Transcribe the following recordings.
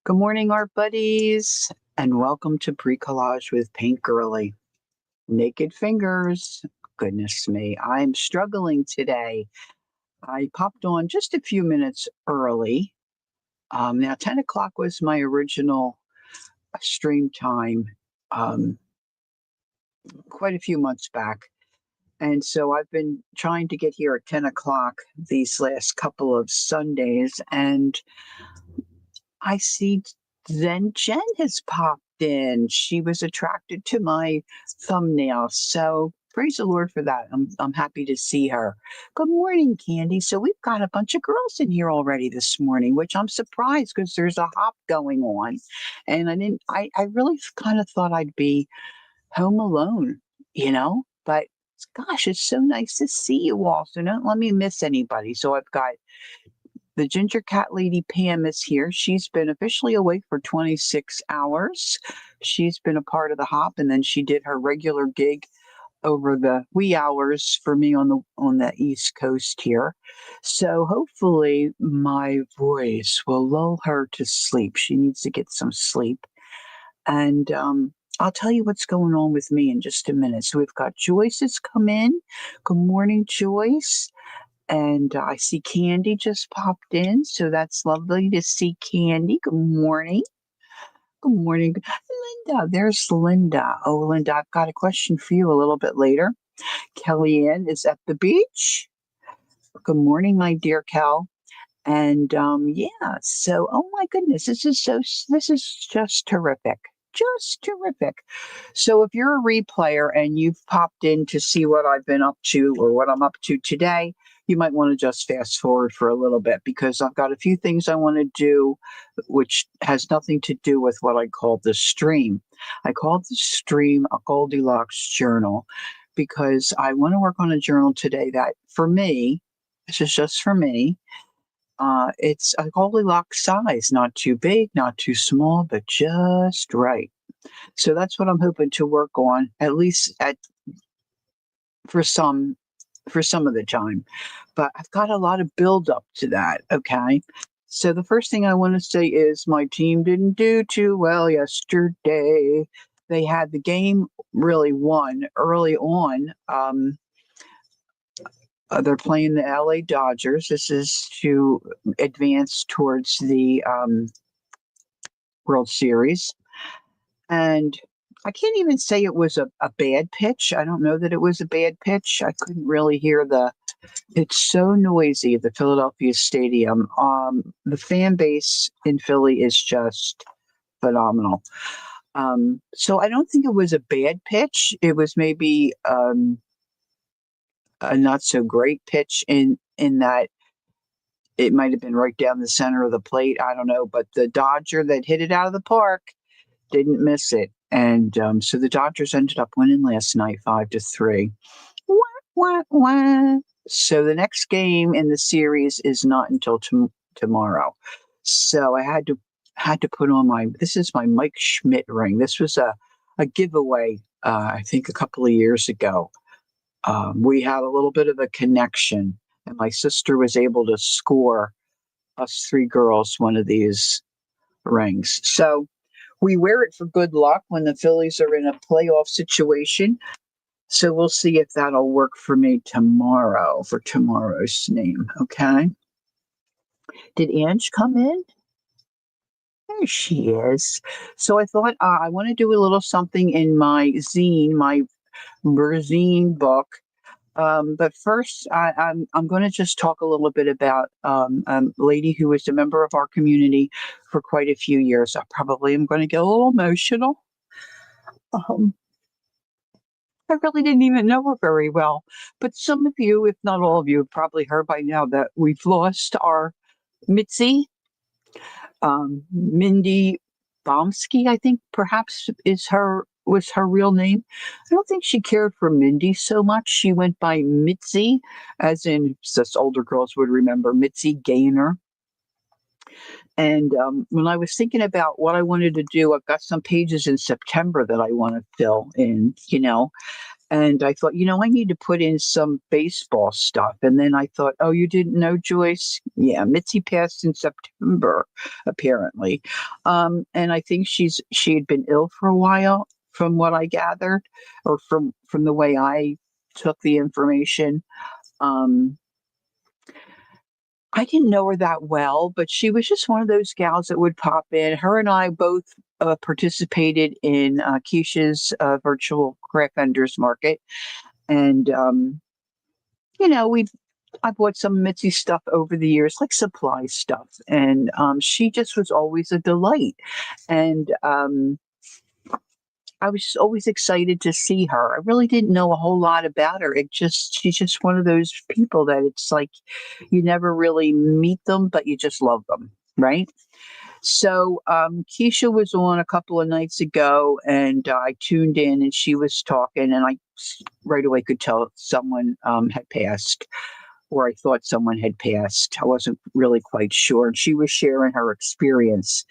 Good morning, art buddies, and welcome to Pre-Collage with Paint Girly. Naked fingers. Goodness me, I'm struggling today. I popped on just a few minutes early. Now, 10 o'clock was my original stream time um, quite a few months back. And so I've been trying to get here at 10 o'clock these last couple of Sundays, and I see then Jen has popped in. She was attracted to my thumbnail. So praise the Lord for that. I'm happy to see her. Good morning, Candy. So we've got a bunch of girls in here already this morning, which I'm surprised because there's a hop going on. And I really kind of thought I'd be home alone. But gosh, it's so nice to see you all. So don't let me miss anybody. So I've got the Ginger Cat Lady Pam is here. She's been officially awake for 26 hours. She's been a part of the hop, and then she did her regular gig over the wee hours for me on the East Coast here. So hopefully my voice will lull her to sleep. She needs to get some sleep. And I'll tell you what's going on with me in just a minute. So we've got Joyce has come in. Good morning, Joyce. And I see Candy just popped in, so that's lovely to see Candy. Good morning. Good morning. Linda, there's Linda. Oh, Linda, I've got a question for you a little bit later. Kellyanne is at the beach. Good morning, my dear Kel. And yeah, so oh my goodness, this is just terrific. Just terrific. So if you're a replayer and you've popped in to see what I've been up to or what I'm up to today, you might want to just fast forward for a little bit because I've got a few things I want to do which has nothing to do with what I call the stream. I called the stream a Goldilocks Journal because I want to work on a journal today that for me, this is just for me, it's a Goldilocks size, not too big, not too small, but just right. So that's what I'm hoping to work on, at least at for some for some of the time. But I've got a lot of build up to that. Okay. So the first thing I want to say is my team didn't do too well yesterday. They had the game really won early on. They're playing the LA Dodgers. This is to advance towards the World Series. And I can't even say it was a bad pitch. I don't know that it was a bad pitch. I couldn't really hear it's so noisy at the Philadelphia Stadium. The fan base in Philly is just phenomenal. So I don't think it was a bad pitch. It was maybe a not so great pitch in that it might have been right down the center of the plate. I don't know, but the Dodger that hit it out of the park didn't miss it, and so the Dodgers ended up winning last night, 5-3. Wah, wah, wah. So the next game in the series is not until tomorrow. So I had to put on this is my Mike Schmidt ring. This was a giveaway, I think a couple of years ago. We had a little bit of a connection, and my sister was able to score us three girls one of these rings. So we wear it for good luck when the Phillies are in a playoff situation. So we'll see if that'll work for me tomorrow for tomorrow's name. Okay. Did Ange come in? There she is. So I thought I want to do a little something in my zine, my Berzine book. But first, I'm going to just talk a little bit about a lady who was a member of our community for quite a few years. I probably am going to get a little emotional. Um, I really didn't even know her very well, but some of you, if not all of you, have probably heard by now that we've lost our Mitzi, Mindy Bomsky, I think perhaps was her real name. I don't think she cared for Mindy so much. She went by Mitzi, as in us older girls would remember Mitzi Gaynor. And when I was thinking about what I wanted to do, I've got some pages in September that I want to fill in, And I thought, I need to put in some baseball stuff. And then I thought, oh, you didn't know, Joyce? Yeah, Mitzi passed in September, apparently. And I think she had been ill for a while, from what I gathered, or from the way I took the information. Um, I didn't know her that well, but she was just one of those gals that would pop in. Her and I both participated in Keisha's virtual craft vendors market, and we've I bought some Mitzi stuff over the years, like supply stuff, and she just was always a delight. And I was always excited to see her. I really didn't know a whole lot about her. She's just one of those people that it's like you never really meet them, but you just love them, right? So Keisha was on a couple of nights ago, and I tuned in, and she was talking, and I right away could tell someone had passed, or I thought someone had passed. I wasn't really quite sure, and she was sharing her experience,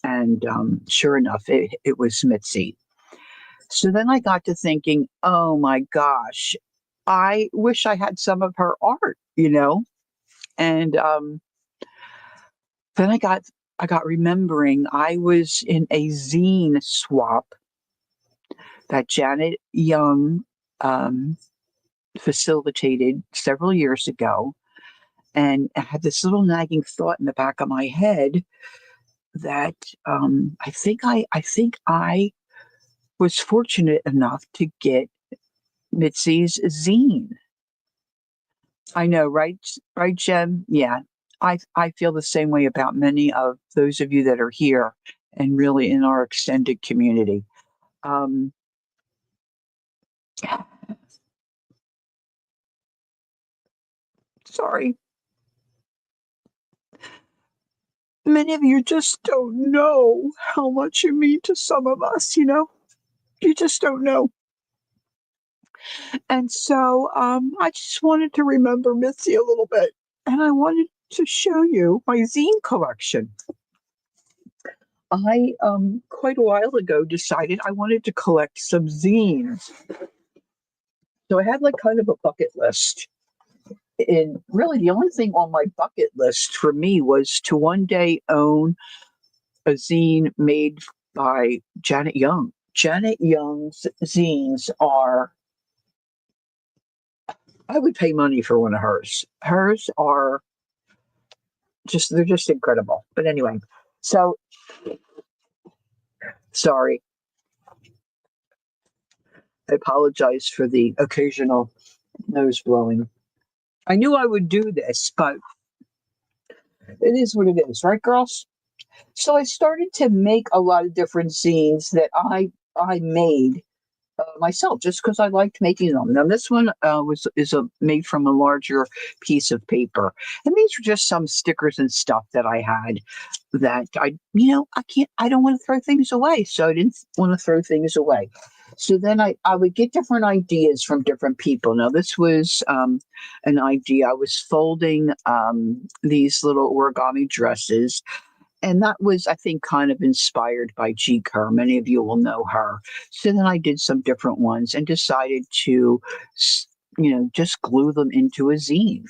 and sure enough, it was Mitzi. So then I got to thinking, oh my gosh, I wish I had some of her art. And then I got remembering I was in a zine swap that Janet Young um, facilitated several years ago, and I had this little nagging thought in the back of my head that I think I was fortunate enough to get Mitzi's zine. I know, right? Right, Jem? Yeah. I feel the same way about many of those of you that are here and really in our extended community. Um, sorry. Many of you just don't know how much you mean to some of us. You just don't know. And so I just wanted to remember Mitzi a little bit. And I wanted to show you my zine collection. I quite a while ago decided I wanted to collect some zines. So I had like kind of a bucket list. And really the only thing on my bucket list for me was to one day own a zine made by Janet Young. Janet Young's zines are, I would pay money for one of hers. Hers are they're just incredible. But anyway, so sorry. I apologize for the occasional nose blowing. I knew I would do this, but it is what it is, right, girls? So I started to make a lot of different zines that I made myself just because I liked making them. Now this one is made from a larger piece of paper, and these were just some stickers and stuff that I had that I don't want to throw things away, so I didn't want to throw things away. So then I would get different ideas from different people. Now this was an idea. I was folding these little origami dresses, and that was, I think, kind of inspired by G. Kerr. Many of you will know her. So then I did some different ones and decided to, just glue them into a zine.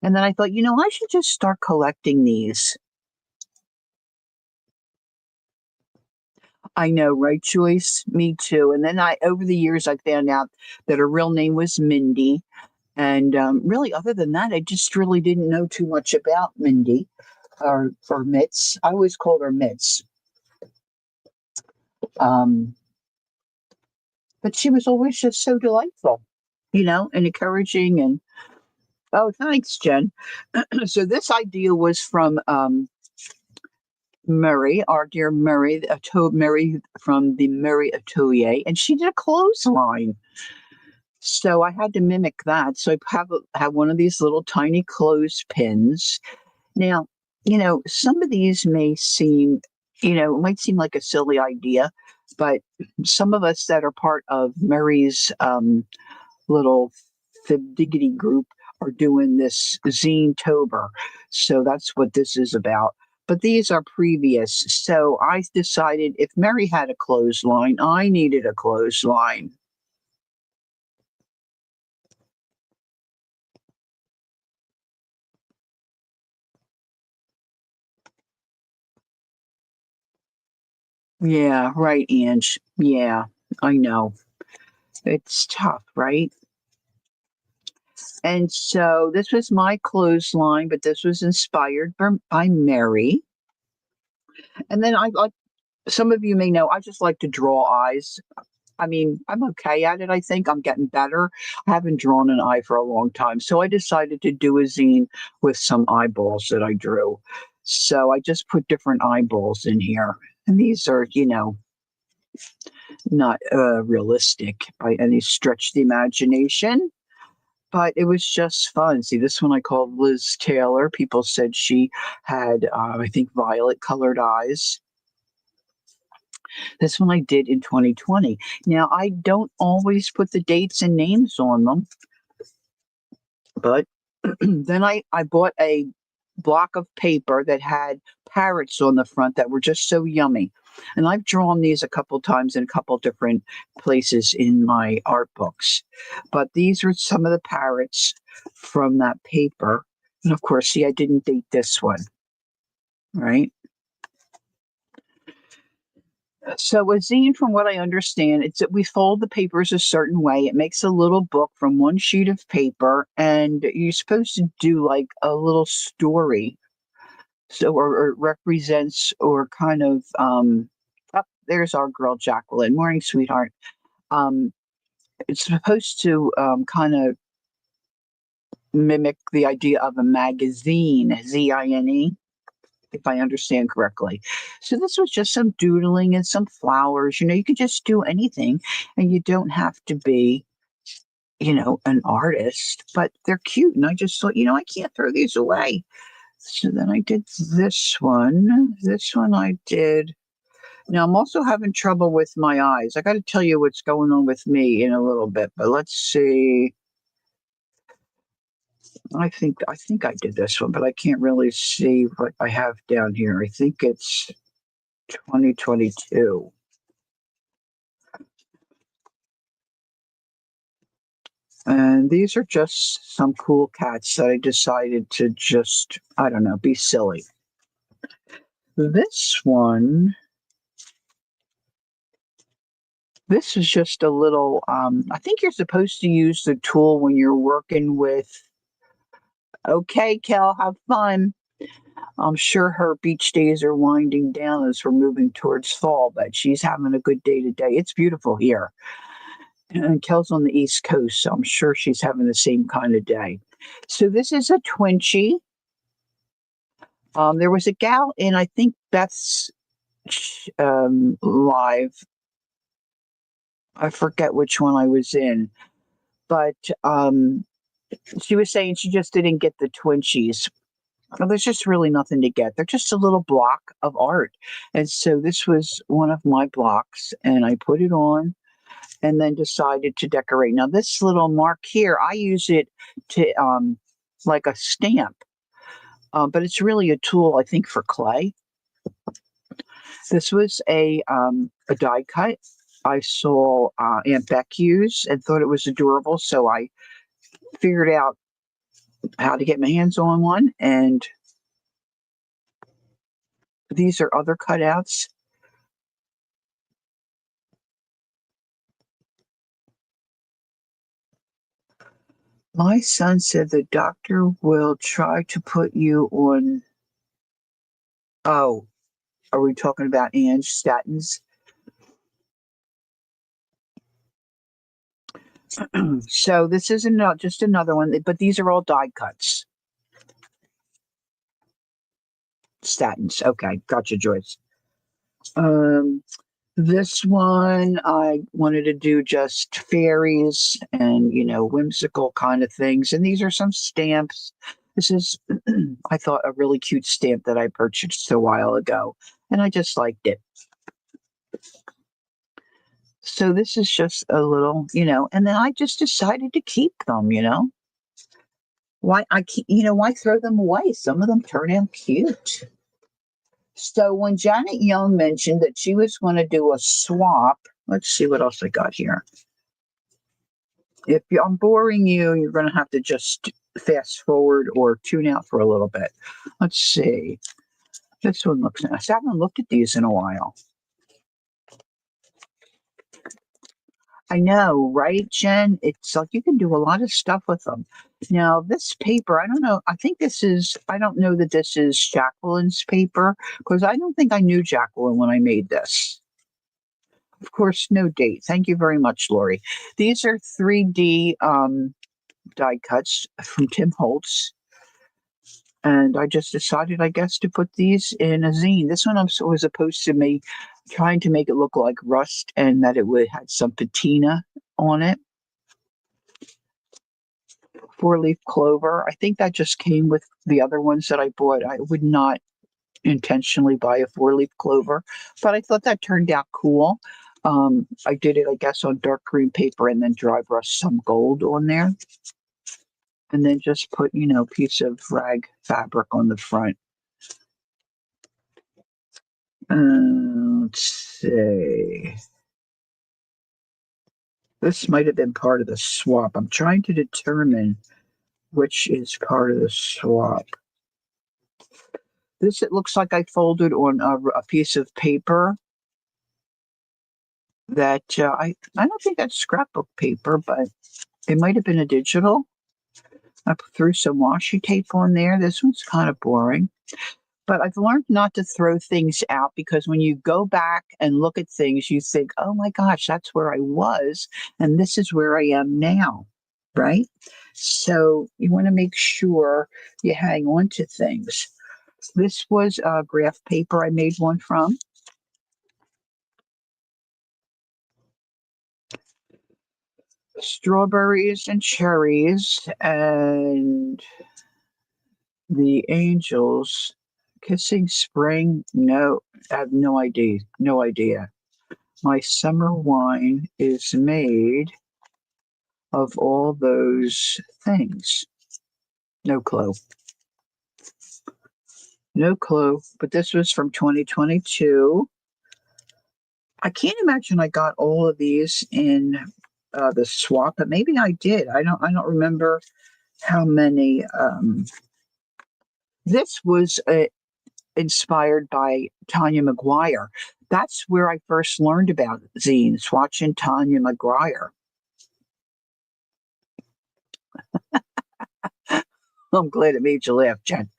And then I thought, I should just start collecting these. I know, right, Joyce? Me too. And then over the years, I found out that her real name was Mindy. And really, other than that, I just really didn't know too much about Mindy or Mitz. I always called her Mitz. Um, but she was always just so delightful, and encouraging. And oh, thanks, Jen. So this idea was from Murray, our dear Murray, Murray from the Murray Atelier, and she did a clothesline. So I had to mimic that. So I have one of these little tiny clothespins. Now, some of these may seem, it might seem like a silly idea, but some of us that are part of Mary's little Fibdiggity group are doing this zine tober. So that's what this is about. But these are previous. So I decided if Mary had a clothesline, I needed a clothesline. Yeah, right, Ange. Yeah, I know. It's tough, right? And so this was my clothesline, but this was inspired by Mary. And then I like some of you may know, I just like to draw eyes. I mean, I'm okay at it. I think I'm getting better. I haven't drawn an eye for a long time. So I decided to do a zine with some eyeballs that I drew. So I just put different eyeballs in here. And these are, not realistic by any stretch of the imagination, but it was just fun. See, this one I called Liz Taylor. People said she had, I think, violet colored eyes. This one I did in 2020. Now, I don't always put the dates and names on them, but then I bought a block of paper that had parrots on the front that were just so yummy. And I've drawn these a couple times in a couple different places in my art books. But these are some of the parrots from that paper. And of course, see, I didn't date this one, right? So a zine, from what I understand, it's that we fold the papers a certain way. It makes a little book from one sheet of paper, and you're supposed to do like a little story. So, or it represents, or kind of, oh, there's our girl Jacqueline. Morning, sweetheart. Um, it's supposed to kind of mimic the idea of a magazine, Zine, if I understand correctly. So this was just some doodling and some flowers. You could just do anything, and you don't have to be, an artist, but they're cute. And I just thought, I can't throw these away. So then I did this one. This one I did. Now I'm also having trouble with my eyes. I got to tell you what's going on with me in a little bit, but let's see. I think I did this one, but I can't really see what I have down here. I think it's 2022. And these are just some cool cats that I decided to just, I don't know, be silly. This one, this is just a little, I think you're supposed to use the tool when you're working with, okay, Kel, have fun. I'm sure her beach days are winding down as we're moving towards fall, but she's having a good day today. It's beautiful here. And Kel's on the East Coast, so I'm sure she's having the same kind of day. So this is a Twinchie. There was a gal in, I think Beth's live. I forget which one I was in, but she was saying she just didn't get the Twinchies. Well, there's just really nothing to get. They're just a little block of art. And so this was one of my blocks, and I put it on and then decided to decorate. Now, this little mark here, I use it to like a stamp, but it's really a tool, I think, for clay. This was a die cut. I saw Aunt Beck use and thought it was adorable, so I figured out how to get my hands on one. And these are other cutouts. My son said the doctor will try to put you on. Oh, are we talking about Ange statins? So this is just another one, but these are all die cuts. Statins. Okay, gotcha, Joyce. Um, this one I wanted to do just fairies and whimsical kind of things, and these are some stamps. This is, I thought, a really cute stamp that I purchased a while ago, and I just liked it. So this is just a little, and then I just decided to keep them. Why throw them away? Some of them turn out cute. So when Janet Young mentioned that she was going to do a swap, let's see what else I got here. If I'm boring you, you're going to have to just fast forward or tune out for a little bit. Let's see. This one looks nice. I haven't looked at these in a while. I know, right, Jen? It's like you can do a lot of stuff with them. Now, this paper, I don't know. I don't know that this is Jacqueline's paper because I don't think I knew Jacqueline when I made this. Of course, no date. Thank you very much, Lori. These are 3D die cuts from Tim Holtz. And I just decided, I guess, to put these in a zine. This one was opposed to me trying to make it look like rust and that it would had some patina on it. 4-leaf clover. I think that just came with the other ones that I bought. I would not intentionally buy a 4-leaf clover, but I thought that turned out cool. I did it, I guess, on dark green paper and then dry brushed some gold on there. And then just put, piece of rag fabric on the front. Let's see. This might have been part of the swap. I'm trying to determine which is part of the swap. This, it looks like I folded on a piece of paper that I don't think that's scrapbook paper, but it might have been a digital. I threw some washi tape on there. This one's kind of boring. But I've learned not to throw things out because when you go back and look at things, you think, oh my gosh, that's where I was. And this is where I am now. Right? So you want to make sure you hang on to things. This was graph paper I made one from. Strawberries and cherries and the angels kissing spring. No, I have no idea. No idea. My summer wine is made of all those things. No clue. No clue. But this was from 2022. I can't imagine I got all of these in the swap, but maybe I did. I don't remember how many. This was inspired by Tanya McGuire. That's where I first learned about zines, watching Tanya McGuire. I'm glad it made you laugh, Jen.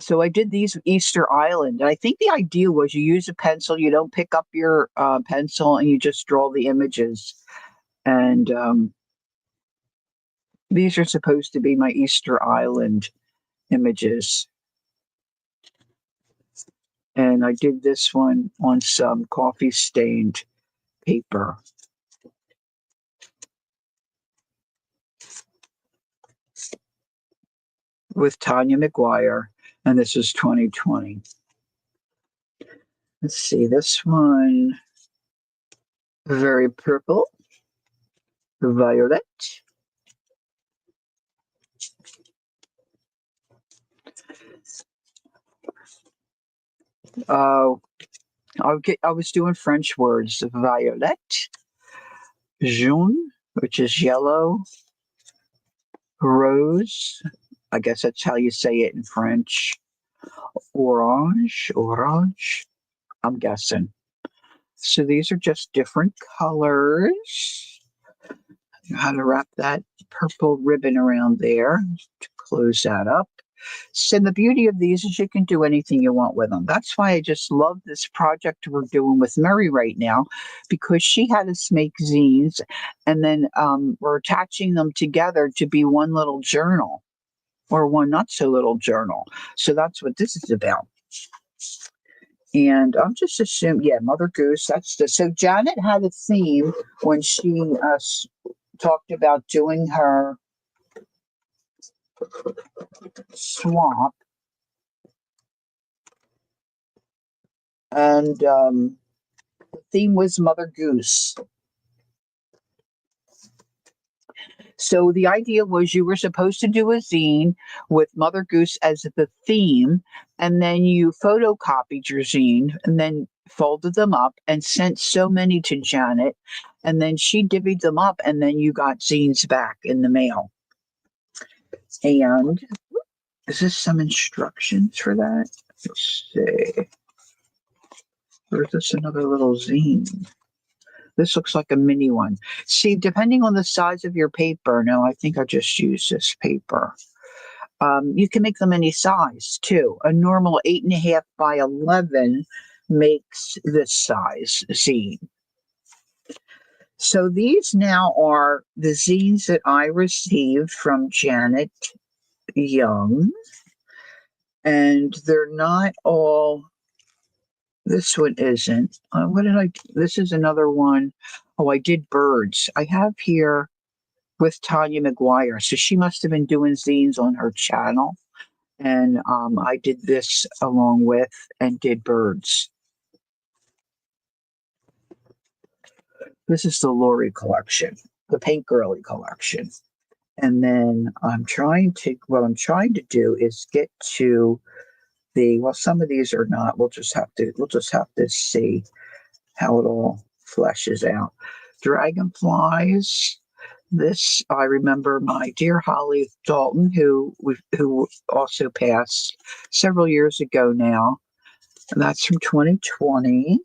So I did these Easter Island, and I think the idea was you use a pencil, you don't pick up your pencil, and you just draw the images. And these are supposed to be my Easter Island images. And I did this one on some coffee-stained paper. With Tanya McGuire, and this is 2020. Let's see, this one, very purple, violet. I was doing French words, violet, jaune, which is yellow, rose, I guess that's how you say it in French, orange, I'm guessing. So these are just different colors. How to wrap that purple ribbon around there to close that up. So the beauty of these is you can do anything you want with them. That's why I just love this project we're doing with Mary right now, because she had us make zines, and then we're attaching them together to be one little journal or one not so little journal. So that's what this is about. And I'm just assuming, yeah, Mother Goose. So Janet had a theme when she talked about doing her swap, and the theme was Mother Goose. So the idea was you were supposed to do a zine with Mother Goose as the theme, and then you photocopied your zine and then folded them up and sent so many to Janet, and then she divvied them up, and then you got zines back in the mail. And is this some instructions for that? Let's see. Or is this another little zine? This looks like a mini one. See, depending on the size of your paper, no, I think I just used this paper. You can make them any size too. A normal 8.5 by 11 makes this size zine. So these now are the zines that I received from Janet Young, and they're not all. This one isn't. What did I? This is another one. Oh, I did birds. I have here with Tanya McGuire. So she must have been doing zines on her channel. And I did this along with and did birds. This is the Lori collection, the Paint Girly collection. And then what I'm trying to do is get to some of these are not. We'll just have to see how it all fleshes out. Dragonflies. This I remember my dear Holly Dalton, who also passed several years ago now, and that's from 2020.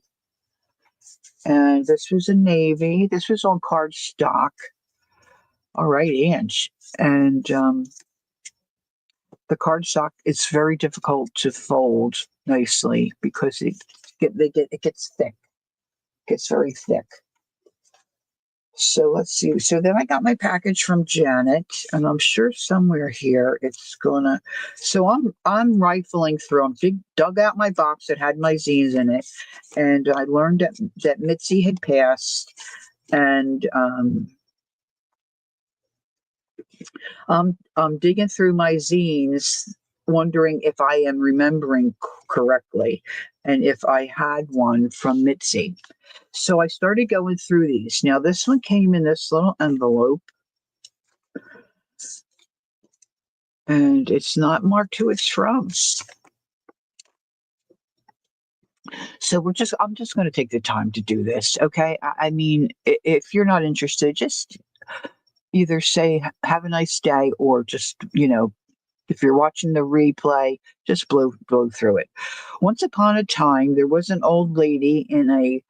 And this was a navy. This was on cardstock. All right, Ange. And the cardstock is very difficult to fold nicely because it gets thick. It gets very thick. So let's see. So then I got my package from Janet, and I'm sure somewhere here it's gonna. So I'm rifling through. Dug out my box that had my zines in it, and I learned that Mitzi had passed, and I'm digging through my zines, wondering if I am remembering correctly, and if I had one from Mitzi. So I started going through these. Now, this one came in this little envelope, and it's not marked who it's from. So I'm just going to take the time to do this, okay? I mean, if you're not interested, just either say have a nice day, or just, if you're watching the replay, just blow through it. Once upon a time, there was an old lady in a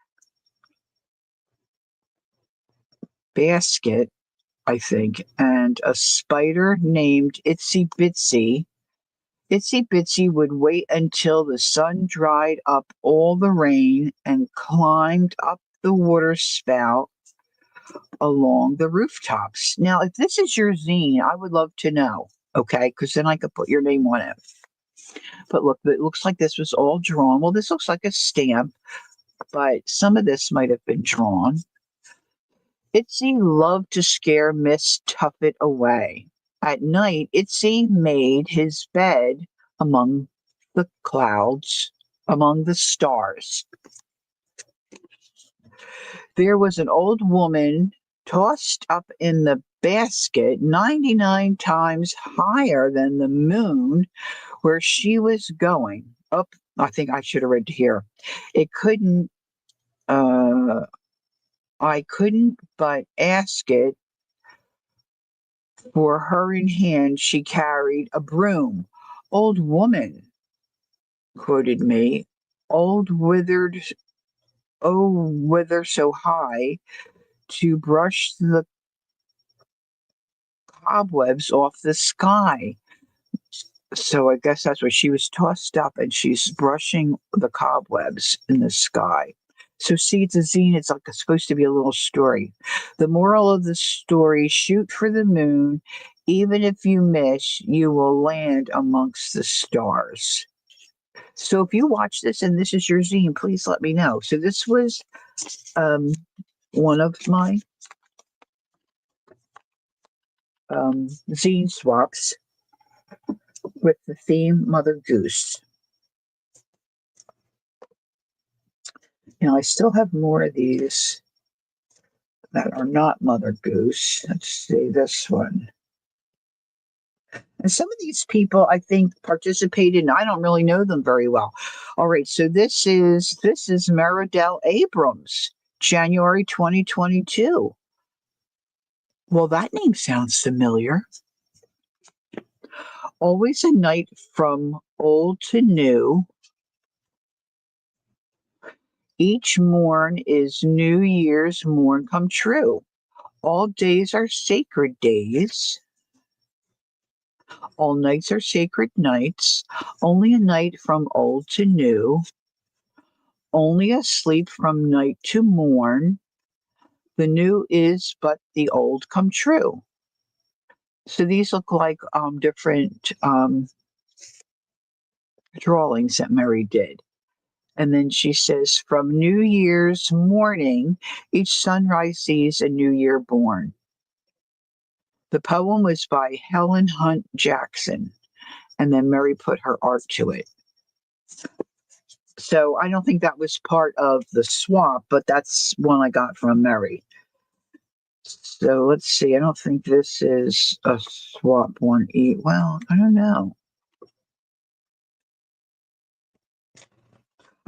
basket, I think, and a spider named Itsy Bitsy. Itsy Bitsy would wait until the sun dried up all the rain and climbed up the water spout along the rooftops. Now, if this is your zine, I would love to know, okay? Because then I could put your name on it. But look, it looks like this was all drawn. Well, this looks like a stamp, but some of this might have been drawn. Itsy loved to scare Miss Tuffet away. At night, Itsy made his bed among the clouds, among the stars. There was an old woman tossed up in the basket 99 times higher than the moon where she was going. Up, I think I should have read here. It couldn't, I couldn't but ask it. For her in hand she carried a broom. Old woman, quoted me, old withered, oh, wither so high, to brush the cobwebs off the sky. So I guess that's what she was tossed up, and she's brushing the cobwebs in the sky. So see, it's a zine. It's like it's supposed to be a little story. The moral of the story: shoot for the moon. Even if you miss, you will land amongst the stars. So if you watch this and this is your zine, please let me know. So this was one of my zine swaps with the theme Mother Goose. I still have more of these that are not Mother Goose. Let's see this one. And some of these people, I think, participated, and I don't really know them very well. All right, so this is Meridell Abrams, January 2022. Well, that name sounds familiar. Always a night from old to new. Each morn is New Year's morn come true. All days are sacred days. All nights are sacred nights. Only a night from old to new. Only a sleep from night to morn. The new is but the old come true. So these look like different drawings that Mary did. And then she says, from New Year's morning, each sunrise sees a new year born. The poem was by Helen Hunt Jackson, and then Mary put her art to it. So I don't think that was part of the swap, but that's one I got from Mary. So let's see. I don't think this is a swap one. Well, I don't know.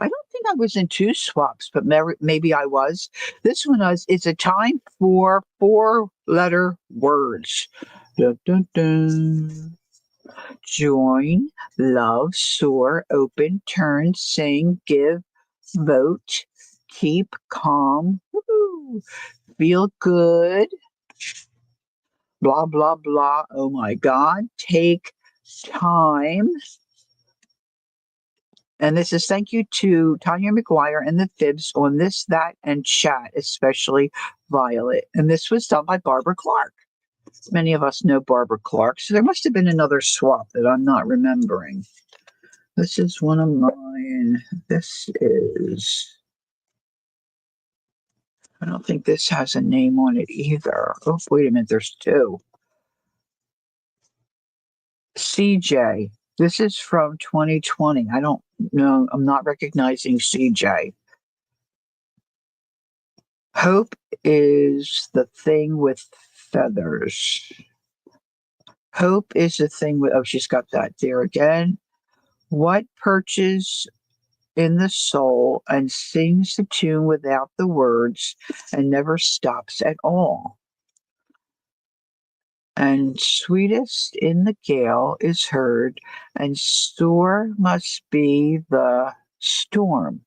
I don't think I was in two swaps, but maybe I was. This one was, it's a time for four-letter words. Dun, dun, dun. Join, love, soar, open, turn, sing, give, vote, keep, calm, woo-hoo, feel good, blah, blah, blah. Oh my God. Take time. And this is thank you to Tanya McGuire and the Fibs on this, that, and chat, especially Violet. And this was done by Barbara Clark. Many of us know Barbara Clark, so there must have been another swap that I'm not remembering. This is one of mine. This is, I don't think this has a name on it either. Oh, wait a minute, there's two. CJ. This is from 2020. I don't know. I'm not recognizing CJ. Hope is the thing with feathers. Hope is the thing with, oh, she's got that there again. What perches in the soul and sings the tune without the words and never stops at all. And sweetest in the gale is heard, and sore must be the storm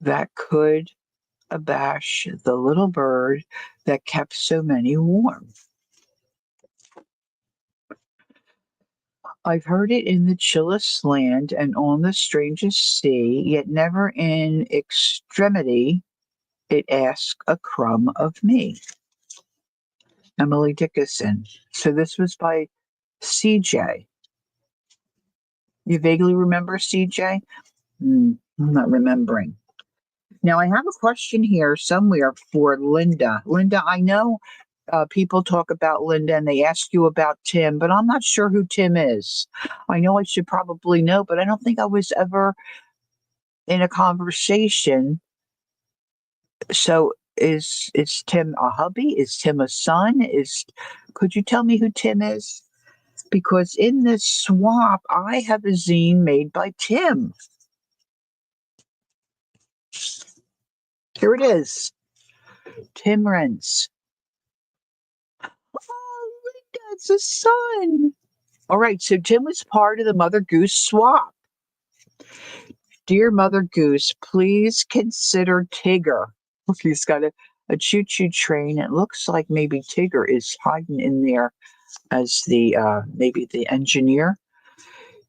that could abash the little bird that kept so many warm. I've heard it in the chillest land and on the strangest sea, yet never in extremity it asks a crumb of me. Emily Dickinson. So this was by CJ. You vaguely remember CJ? I'm not remembering. Now, I have a question here somewhere for Linda. Linda, I know people talk about Linda and they ask you about Tim, but I'm not sure who Tim is. I know I should probably know, but I don't think I was ever in a conversation. So is Tim a hubby? Is Tim a son? Could you tell me who Tim is? Because in this swap, I have a zine made by Tim. Here it is. Tim Rents. Oh, Linda, it's a son. All right, so Tim was part of the Mother Goose swap. Dear Mother Goose, please consider Tigger. Look, he's got a choo-choo train. It looks like maybe Tigger is hiding in there as maybe the engineer.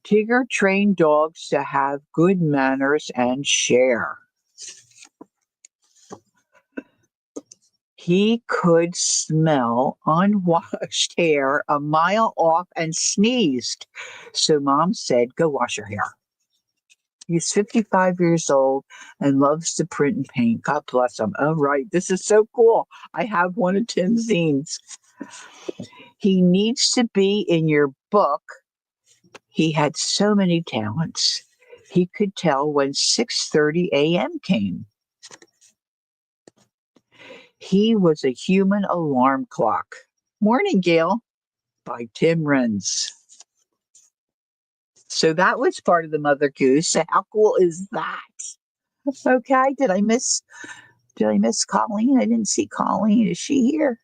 Tigger trained dogs to have good manners and share. He could smell unwashed hair a mile off and sneezed. So Mom said, go wash your hair. He's 55 years old and loves to print and paint. God bless him. Oh, right. This is so cool. I have one of Tim's zines. He needs to be in your book. He had so many talents. He could tell when 6:30 a.m. came. He was a human alarm clock. Morning, Gail, by Tim Renz. So that was part of the Mother Goose. So how cool is that? Okay. Did I miss Colleen? I didn't see Colleen. Is she here?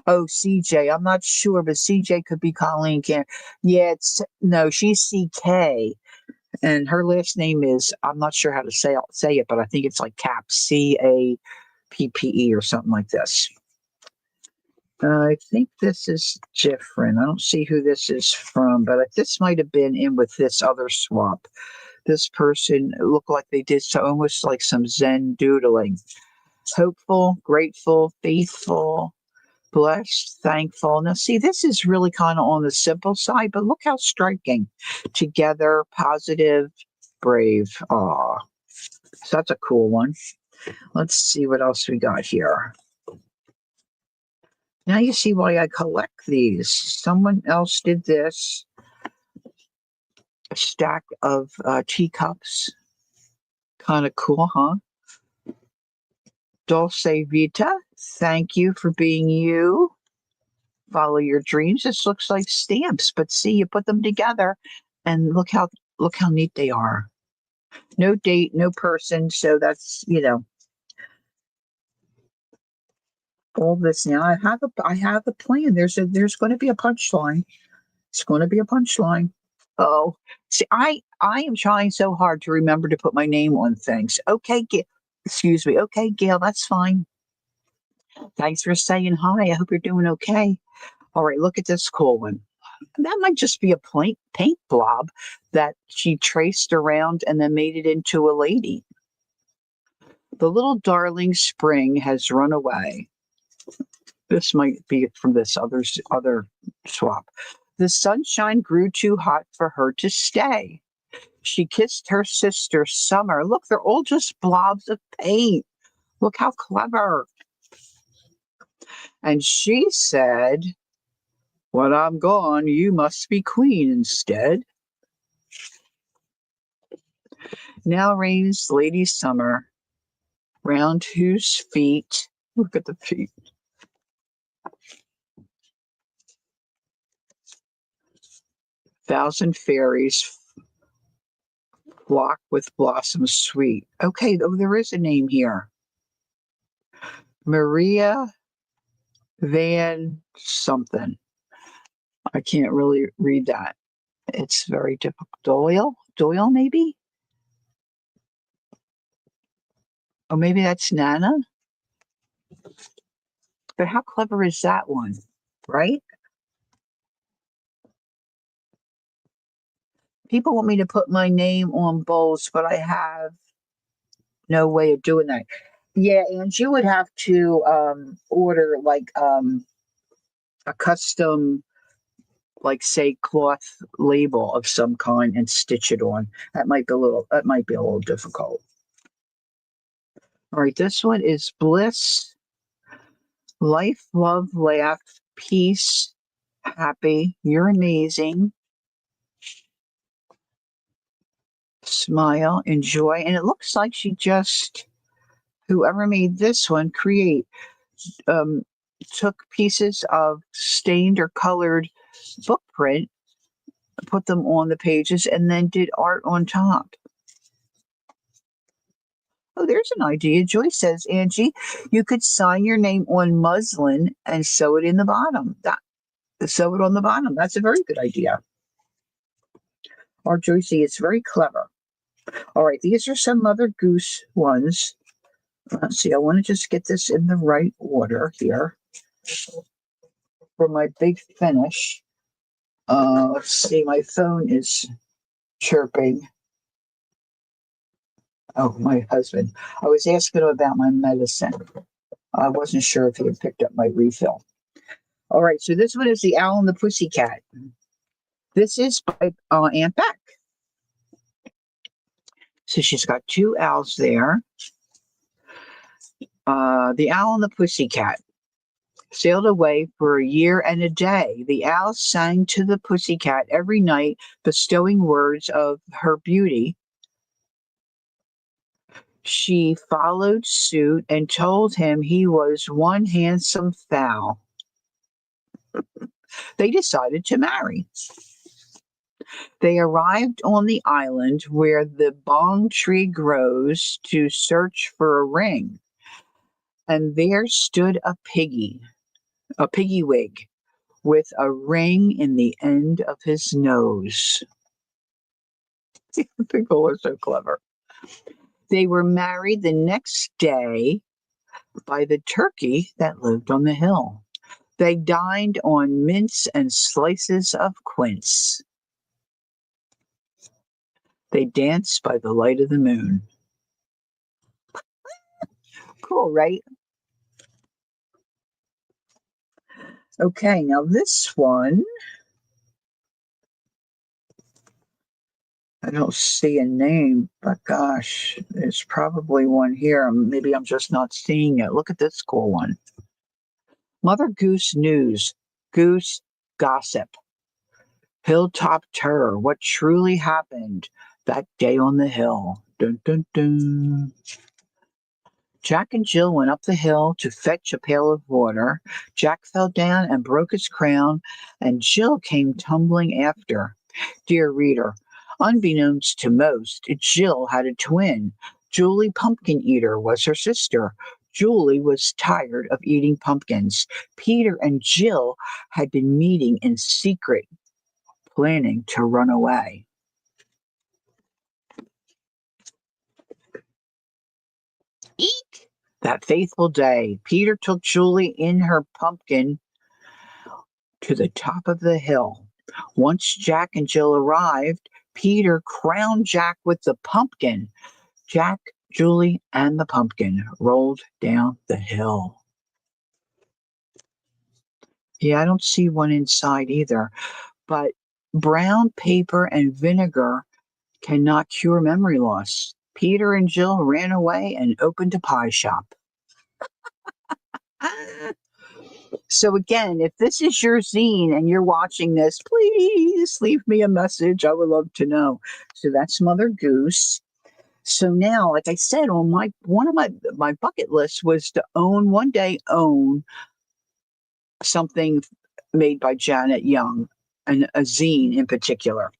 Oh, CJ. I'm not sure, but CJ could be Colleen. Yeah, no, she's CK. And her last name is, I'm not sure how to say it, but I think it's like Cap, CAPPE or something like this. I think this is different. I don't see who this is from, but this might have been in with this other swap. This person looked like they did so almost like some Zen doodling. Hopeful, grateful, faithful, blessed, thankful. Now, see, this is really kind of on the simple side, but look how striking. Together, positive, brave. Aw, so that's a cool one. Let's see what else we got here. Now you see why I collect these. Someone else did this. A stack of teacups. Kind of cool, huh? Dulce Vita, thank you for being you. Follow your dreams. This looks like stamps, but see, you put them together, and look how neat they are. No date, no person, so that's all this. Now I have a plan. There's going to be a punchline. It's going to be a punchline. Oh, see, I am trying so hard to remember to put my name on things. Okay, excuse me. Okay, Gail, that's fine. Thanks for saying hi. I hope you're doing okay. All right, look at this cool one. That might just be a paint blob that she traced around and then made it into a lady. The little darling spring has run away. This might be from this other swap. The sunshine grew too hot for her to stay. She kissed her sister Summer. Look, they're all just blobs of paint. Look how clever. And she said, when I'm gone, you must be queen instead. Now reigns Lady Summer, round whose feet, look at the feet, thousand fairies flock with blossoms sweet. Okay, oh, there is a name here. Maria Van something. I can't really read that. It's very difficult. Doyle, maybe? Or maybe that's Nana? But how clever is that one, right? People want me to put my name on bowls, but I have no way of doing that. Yeah, and you would have to order like a custom, like say cloth label of some kind and stitch it on. That might be a little difficult. All right, this one is bliss, life, love, laugh, peace, happy, you're amazing, smile, enjoy. And it looks like whoever made this one, um, took pieces of stained or colored book print, put them on the pages, and then did art on top. Oh, there's an idea. Joyce says, Angie, you could sign your name on muslin and sew it in the bottom. Sew it on the bottom. That's a very good idea. Or Joyce, it's very clever. All right, these are some Mother Goose ones. Let's see, I want to just get this in the right order here for my big finish. Let's see, my phone is chirping. Oh, my husband. I was asking him about my medicine. I wasn't sure if he had picked up my refill. All right, so this one is The Owl and the Pussycat. This is by Aunt Beck. So she's got two owls there. The Owl and the Pussycat sailed away for a year and a day. The owl sang to the pussycat every night, bestowing words of her beauty. She followed suit and told him he was one handsome fowl. They decided to marry. They arrived on the island where the bong tree grows to search for a ring. And there stood a piggy wig, with a ring in the end of his nose. People are so clever. They were married the next day by the turkey that lived on the hill. They dined on mince and slices of quince. They danced by the light of the moon. Cool, right? Okay, now this one, I don't see a name, but gosh, there's probably one here. Maybe I'm just not seeing it. Look at this cool one. Mother Goose News, Goose Gossip, Hilltop Terror, What Truly Happened That Day on the Hill. Dun, dun, dun. Jack and Jill went up the hill to fetch a pail of water. Jack fell down and broke his crown, and Jill came tumbling after. Dear reader, unbeknownst to most, Jill had a twin. Julie Pumpkin Eater was her sister. Julie was tired of eating pumpkins. Peter and Jill had been meeting in secret, planning to run away. Eek! That faithful day, Peter took Julie in her pumpkin to the top of the hill. Once Jack and Jill arrived, Peter crowned Jack with the pumpkin. Jack, Julie, and the pumpkin rolled down the hill. Yeah, I don't see one inside either, but brown paper and vinegar cannot cure memory loss. Peter and Jill ran away and opened a pie shop. So again, if this is your zine and you're watching this, please leave me a message. I would love to know. So that's Mother Goose. So now, like I said, on one of my bucket lists was to one day own something made by Janet Young, and a zine in particular.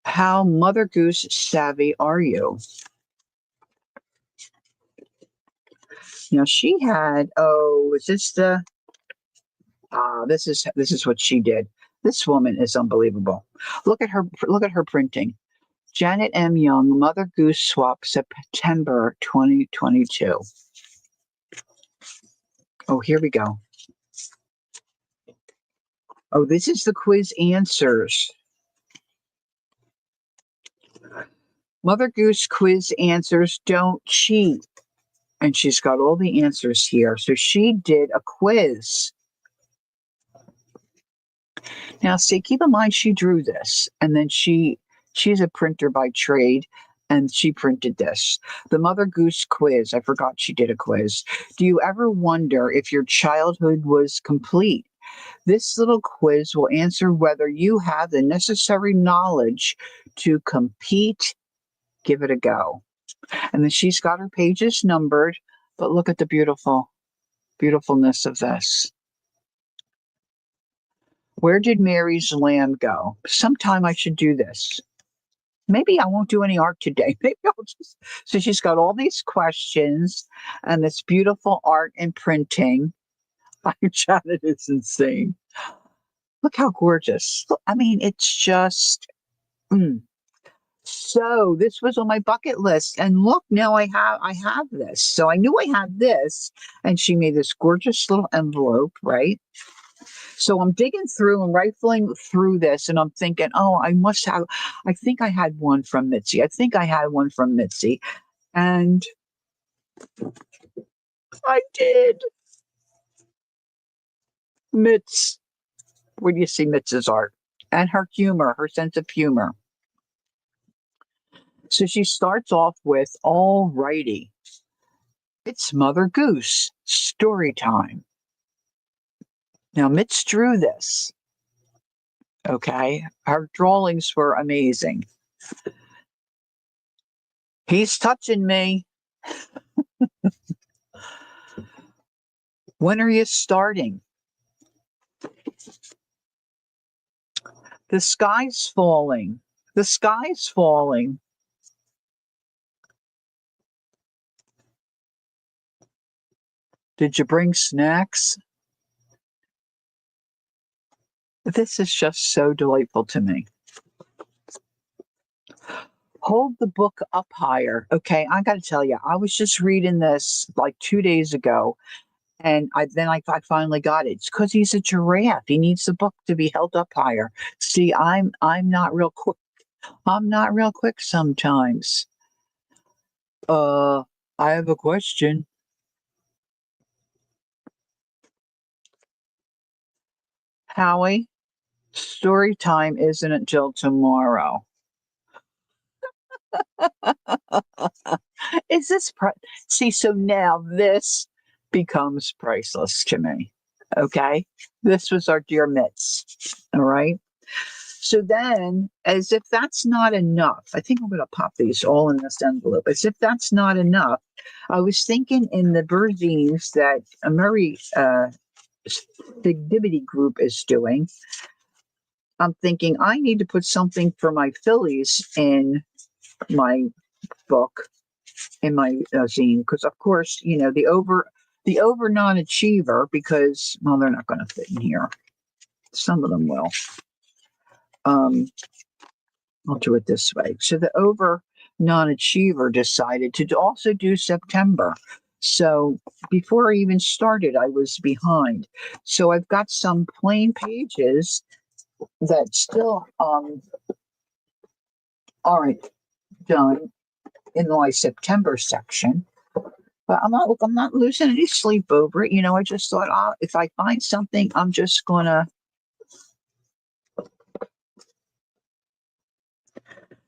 How Mother Goose savvy are you? Now she had, is this the this is what she did. This woman is unbelievable. Look at her printing. Janet M. Young, Mother Goose Swap, September 2022. Oh, here we go. Oh, this is the quiz answers. Mother Goose quiz answers, don't cheat. And she's got all the answers here. So she did a quiz. Now, see, keep in mind she drew this, and then she's a printer by trade, and she printed this. The Mother Goose quiz. I forgot she did a quiz. Do you ever wonder if your childhood was complete? This little quiz will answer whether you have the necessary knowledge to compete. Give it a go. And then she's got her pages numbered, but look at the beautifulness of this. Where did Mary's lamb go? Sometime I should do this. Maybe I won't do any art today. Maybe I'll just. So she's got all these questions and this beautiful art and printing. Janet is insane. Look how gorgeous. I mean, it's just. So this was on my bucket list, and look, now I have this. So I knew I had this, and she made this gorgeous little envelope, right? So I'm digging through and rifling through this, and I'm thinking, oh, I think I had one from Mitzi. And I did. Mitz. Where do you see Mitz's art? And her humor, her sense of humor. So she starts off with, all righty, it's Mother Goose, story time. Now, Mitz drew this. Okay. Her drawings were amazing. He's touching me. When are you starting? The sky's falling. The sky's falling. Did you bring snacks? This is just so delightful to me. Hold the book up higher. Okay, I got to tell you, I was just reading this like 2 days ago, and I finally got it. It's because he's a giraffe. He needs the book to be held up higher. See, I'm not real quick. I'm not real quick sometimes. Uh, I have a question. Howie, story time isn't until tomorrow. Is this see? So now this becomes priceless to me. Okay, this was our dear Mitts. All right. So then, as if that's not enough, I think I'm going to pop these all in this envelope. As if that's not enough, I was thinking in the birdings that a Murray Figdivity group is doing. I'm thinking I need to put something for my fillies in my book, in my zine, because of course, the over non-achiever, because well, they're not going to fit in here. Some of them will. I'll do it this way. So the over non-achiever decided to also do September. So before I even started, I was behind. So I've got some plain pages that still aren't done in my September section. But I'm not losing any sleep over it. I just thought, if I find something, I'm just gonna.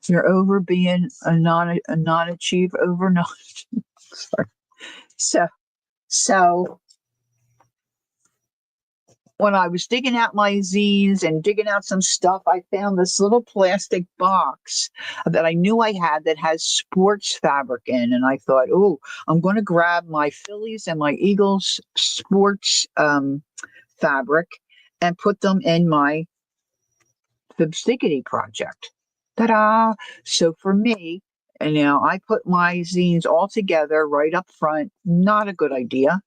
You're over being a non-achieve over non. Sorry. So when I was digging out my zines and digging out some stuff, I found this little plastic box that I knew I had that has sports fabric in. And I thought, oh, I'm going to grab my Phillies and my Eagles sports fabric and put them in my Fibstickity project. Ta-da! So for me, and now I put my zines all together right up front. Not a good idea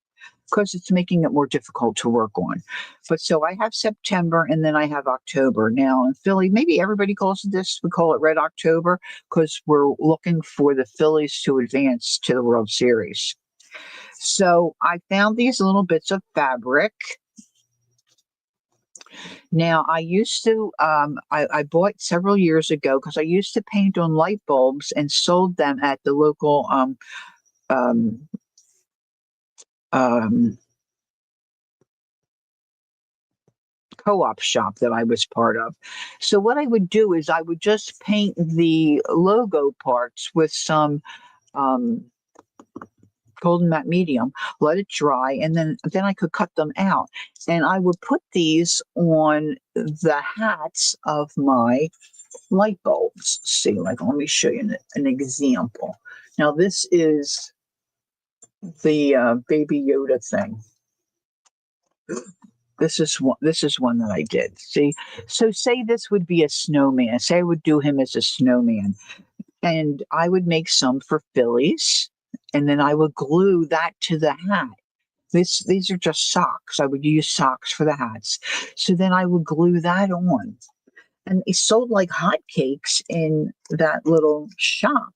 because it's making it more difficult to work on. But so I have September and then I have October. Now in Philly, maybe everybody calls it this. We call it Red October because we're looking for the Phillies to advance to the World Series. So I found these little bits of fabric. Now I used to, I bought several years ago because I used to paint on light bulbs and sold them at the local um, um, co-op shop that I was part of. So what I would do is I would just paint the logo parts with some um, golden matte medium, let it dry, and then I could cut them out. And I would put these on the hats of my light bulbs. See, like let me show you an example. Now this is the Baby Yoda thing. This is one that I did. See, so say this would be a snowman. Say I would do him as a snowman, and I would make some for Phillies, and then I would glue that to the hat. These are just socks. I would use socks for the hats. So then I would glue that on, and it sold like hotcakes in that little shop,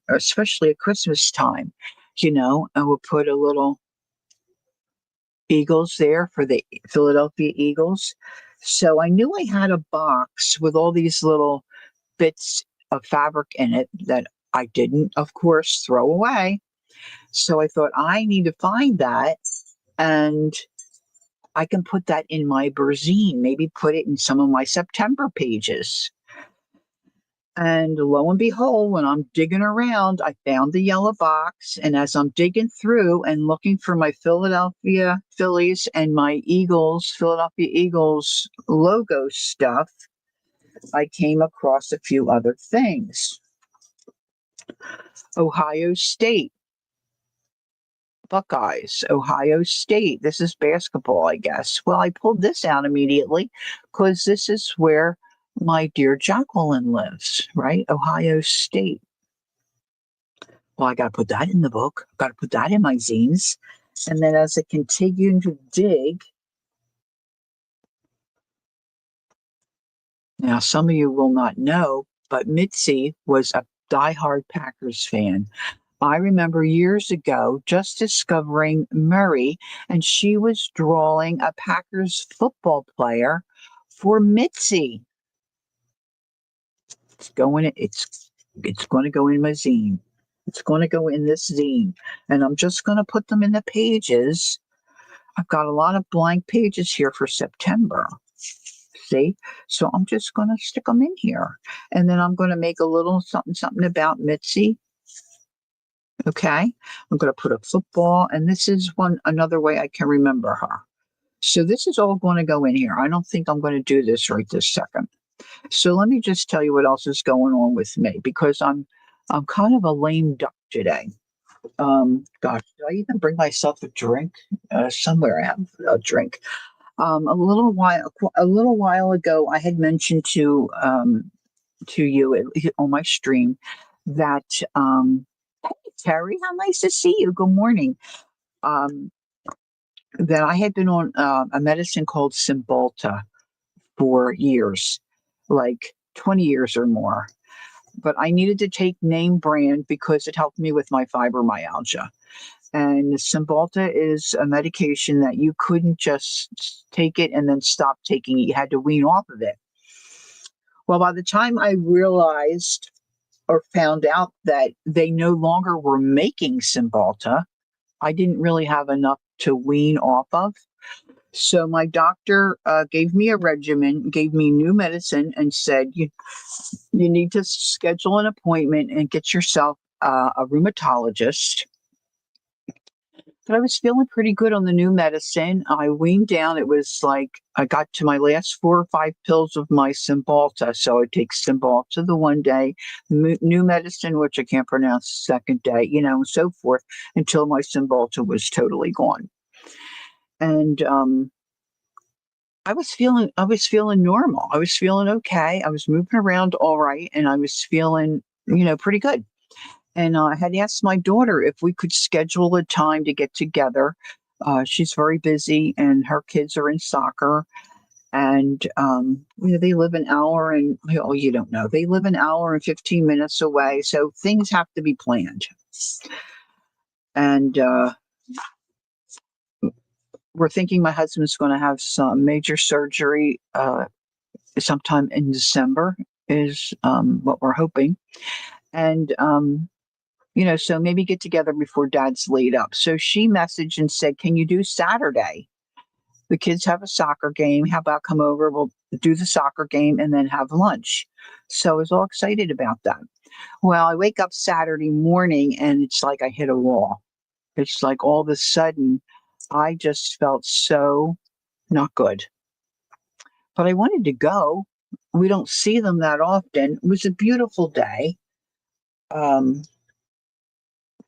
especially at Christmas time. And we'll put a little Eagles there for the Philadelphia Eagles. So I knew I had a box with all these little bits of fabric in it that I didn't, of course, throw away. So I thought I need to find that and I can put that in my Berzine, maybe put it in some of my September pages. And lo and behold, when I'm digging around, I found the yellow box. And as I'm digging through and looking for my Philadelphia Phillies and my Philadelphia Eagles logo stuff, I came across a few other things. Ohio State, Buckeyes, Ohio State. This is basketball, I guess. Well, I pulled this out immediately because this is where my dear Jacqueline lives, right? Ohio State. Well, I got to put that in the book. Got to put that in my zines. And then as I continue to dig, now some of you will not know, but Mitzi was a diehard Packers fan. I remember years ago just discovering Murray, and she was drawing a Packers football player for Mitzi. It's going to go in my zine. It's going to go in this zine, and I'm just going to put them in the pages. I've got a lot of blank pages here for September. See? So I'm just going to stick them in here. And then I'm going to make a little something about Mitzi. Okay? I'm going to put a football, and this is another way I can remember her. So this is all going to go in here. I don't think I'm going to do this right this second. So let me just tell you what else is going on with me, because I'm kind of a lame duck today. Gosh, did I even bring myself a drink? Somewhere I have a drink. A little while ago, I had mentioned to you on my stream that hey, Terry, how nice to see you. Good morning. Um, that I had been on a medicine called Cymbalta for years, like 20 years or more. But I needed to take name brand because it helped me with my fibromyalgia. And Cymbalta is a medication that you couldn't just take it and then stop taking it. You had to wean off of it. Well, by the time I realized or found out that they no longer were making Cymbalta, I didn't really have enough to wean off of. So my doctor gave me a regimen, gave me new medicine, and said, you need to schedule an appointment and get yourself a rheumatologist. But I was feeling pretty good on the new medicine. I weaned down. It was like I got to my last 4 or 5 pills of my Cymbalta. So I take Cymbalta the one day, new medicine, which I can't pronounce, the second day, and so forth, until my Cymbalta was totally gone. And I was feeling normal. I was feeling okay. I was moving around all right, and I was feeling, pretty good. And I had asked my daughter if we could schedule a time to get together. She's very busy, and her kids are in soccer. And they live an hour and you don't know. They live an hour and 15 minutes away, so things have to be planned. And we're thinking my husband's going to have some major surgery sometime in December is what we're hoping. And so maybe get together before Dad's laid up. So she messaged and said, "Can you do Saturday? The kids have a soccer game. How about come over? We'll do the soccer game and then have lunch." So I was all excited about that. Well, I wake up Saturday morning and it's like I hit a wall. It's like all of a sudden I just felt so not good. But I wanted to go. We don't see them that often. It was a beautiful day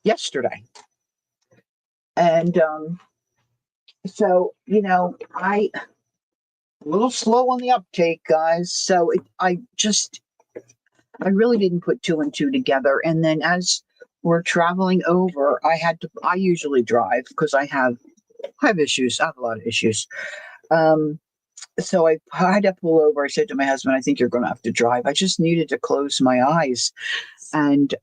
yesterday. And so, I a little slow on the uptake, guys. So I really didn't put 2 and 2 together. And then as we're traveling over, I usually drive because I have issues. I have a lot of issues. So I had to pull over. I said to my husband, "I think you're going to have to drive." I just needed to close my eyes. And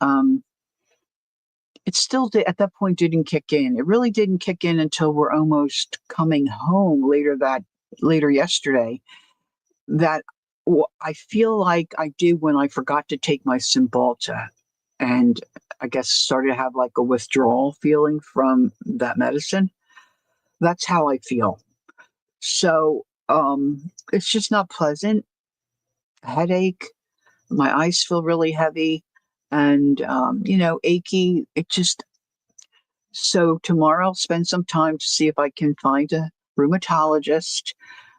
it still at that point didn't kick in. It really didn't kick in until we're almost coming home later yesterday, that I feel like I did when I forgot to take my Cymbalta, and I guess started to have like a withdrawal feeling from that medicine. That's how I feel. So it's just not pleasant. Headache. My eyes feel really heavy, and achy. So tomorrow I'll spend some time to see if I can find a rheumatologist.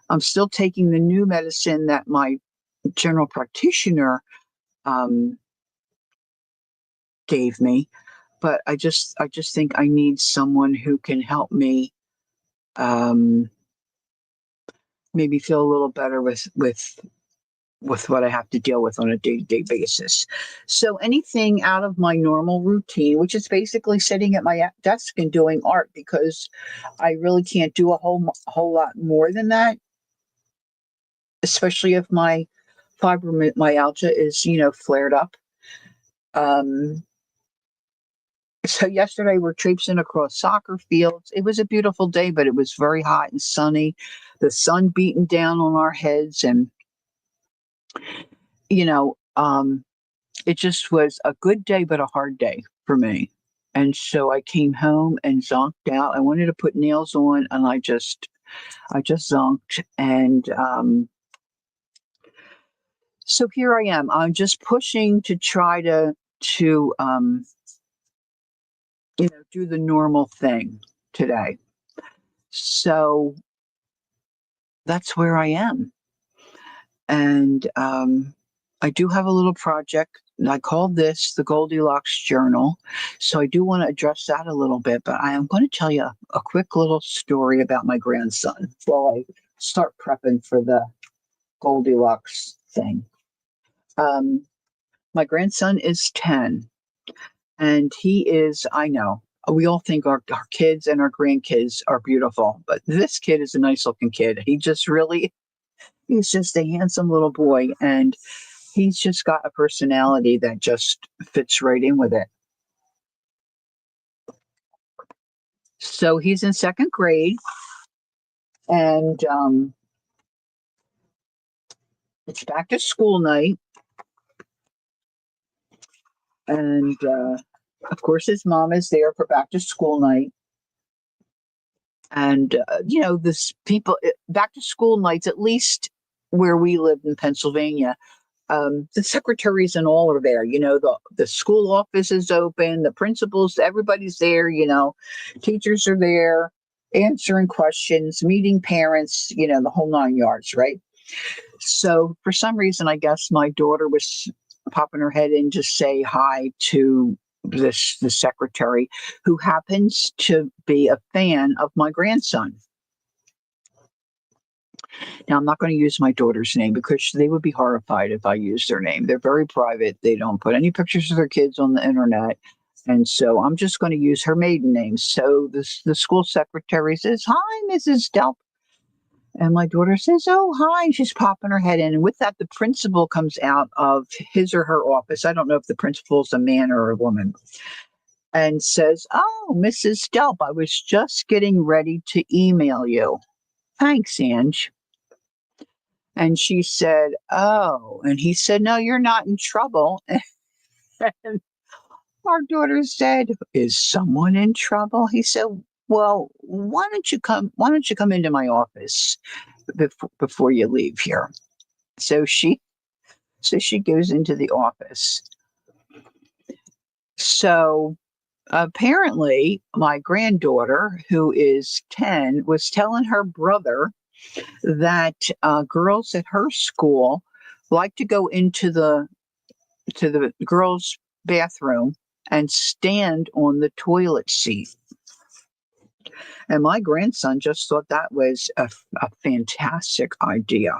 I'm still taking the new medicine that my general practitioner gave me, but I just think I need someone who can help me maybe feel a little better with what I have to deal with on a day-to-day basis. So anything out of my normal routine, which is basically sitting at my desk and doing art, because I really can't do a whole lot more than that, especially if my fibromyalgia is, flared up. So yesterday we're traipsing across soccer fields. It was a beautiful day, but it was very hot and sunny. The sun beating down on our heads, and you know, um, it just was a good day, but a hard day for me. And so I came home and zonked out. I wanted to put nails on, and I just zonked. And so here I am. I'm just pushing to try to do the normal thing today. So that's where I am. And I do have a little project. And I called this the Goldilocks Journal. So I do want to address that a little bit, but I am going to tell you a quick little story about my grandson while I start prepping for the Goldilocks thing. Um, my grandson is 10, and he is, I know, we all think our kids and our grandkids are beautiful, but this kid is a nice looking kid. He's just a handsome little boy, and he's just got a personality that just fits right in with it. So he's in second grade, and it's back to school night. And of course, his mom is there for back to school night. And, this back to school nights, at least where we live in Pennsylvania, the secretaries and all are there. The school office is open, the principals, everybody's there. Teachers are there answering questions, meeting parents, the whole 9 yards, right? So for some reason, I guess my daughter was popping her head in to say hi to the secretary, who happens to be a fan of my grandson. Now, I'm not going to use my daughter's name because they would be horrified if I used their name. They're very private. They don't put any pictures of their kids on the internet. And so I'm just going to use her maiden name. So the school secretary says, "Hi, Mrs. Delp." And my daughter says, "Oh, hi." She's popping her head in. And with that, the principal comes out of his or her office. I don't know if the principal's a man or a woman. And says, "Oh, Mrs. Delp, I was just getting ready to email you." "Thanks, Ange." And she said, "Oh." And he said, "No, you're not in trouble." And our daughter said, "Is someone in trouble?" He said, "Well, why don't you come into my office before you leave here?" So she goes into the office. So apparently my granddaughter, who is 10, was telling her brother that girls at her school like to go into the girls' bathroom and stand on the toilet seat. And my grandson just thought that was a fantastic idea.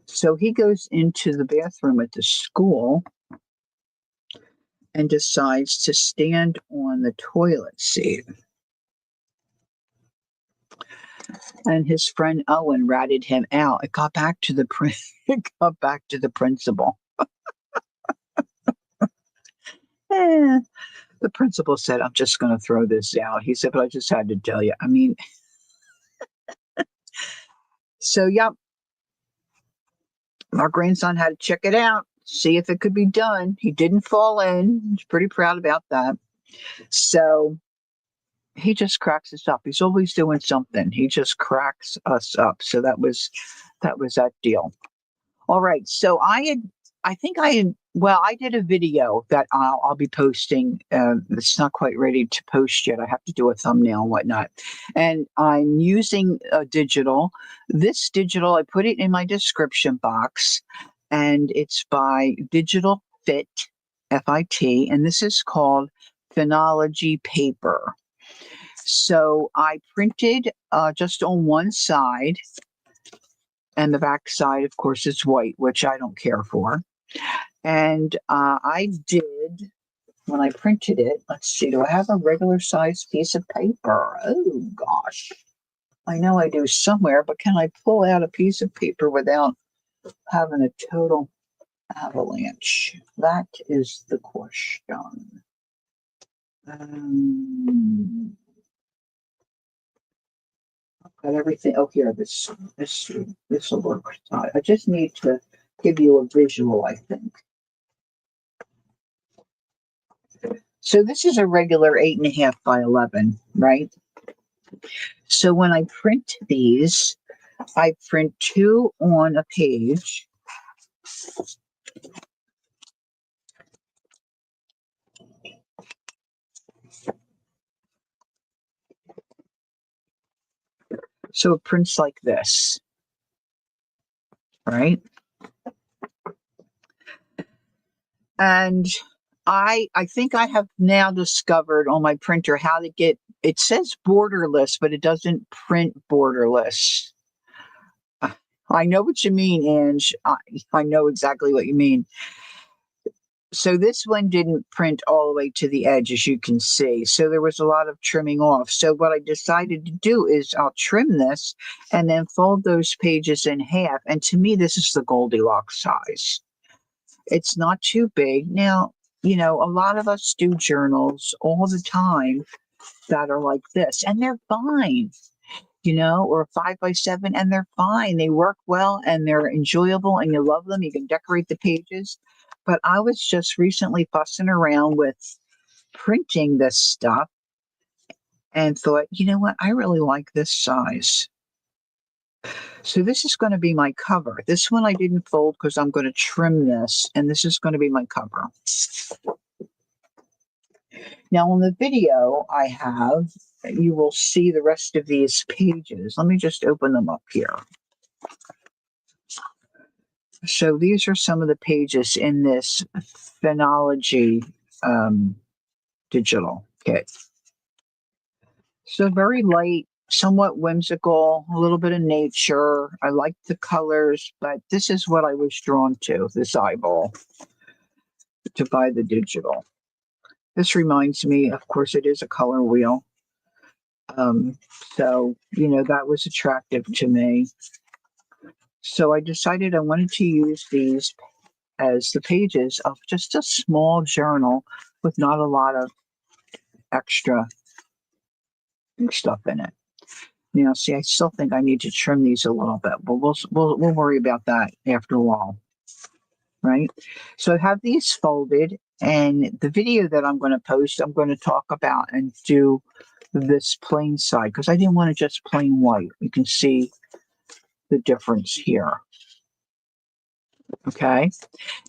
So he goes into the bathroom at the school and decides to stand on the toilet seat. And his friend Owen ratted him out. It got back to the it got back to the principal. Eh, the principal said, "I'm just going to throw this out." He said, "But I just had to tell you." I mean, so yeah, our grandson had to check it out, see if it could be done. He didn't fall in. He's pretty proud about that. So he just cracks us up. He's always doing something. He just cracks us up. So that deal. All right. So I did a video that I'll be posting. It's not quite ready to post yet. I have to do a thumbnail and whatnot. And I'm using digital. This digital, I put it in my description box, and it's by DigitalFit, FIT, and this is called Phenology Paper. So I printed just on one side, and the back side, of course, is white, which I don't care for. And I did, when I printed it, let's see, do I have a regular size piece of paper? Oh, gosh. I know I do somewhere, but can I pull out a piece of paper without having a total avalanche? That is the question. Got everything. Oh, here, this will work. I just need to give you a visual, I think. So this is a regular 8.5 by 11, right? So when I print these, I print 2 on a page. So it prints like this, right? And I think I have now discovered on my printer how to get, it says borderless, but it doesn't print borderless. I know what you mean, Ange. I know exactly what you mean. So this one didn't print all the way to the edge, as you can see. So there was a lot of trimming off. So what I decided to do is I'll trim this and then fold those pages in half. And to me, this is the Goldilocks size. It's not too big. Now, you know, a lot of us do journals all the time that are like this, and they're fine, you know, or 5 by 7, and they're fine. They work well and they're enjoyable and you love them. You can decorate the pages. But I was just recently fussing around with printing this stuff and thought, you know what? I really like this size. So this is going to be my cover. This one I didn't fold because I'm going to trim this, and this is going to be my cover. Now on the video I have, you will see the rest of these pages. Let me just open them up here. So these are some of the pages in this Phenology digital kit. So very light, somewhat whimsical, a little bit of nature. I like the colors, but this is what I was drawn to, this eyeball, to buy the digital. This reminds me, of course, it is a color wheel. So, you know, that was attractive to me. So I decided I wanted to use these as the pages of just a small journal with not a lot of extra stuff in it. Now, see, I still think I need to trim these a little bit, but we'll worry about that after a while, right? So I have these folded, and the video that I'm going to post, I'm going to talk about and do this plain side because I didn't want to just plain white. You can see the difference here. Okay.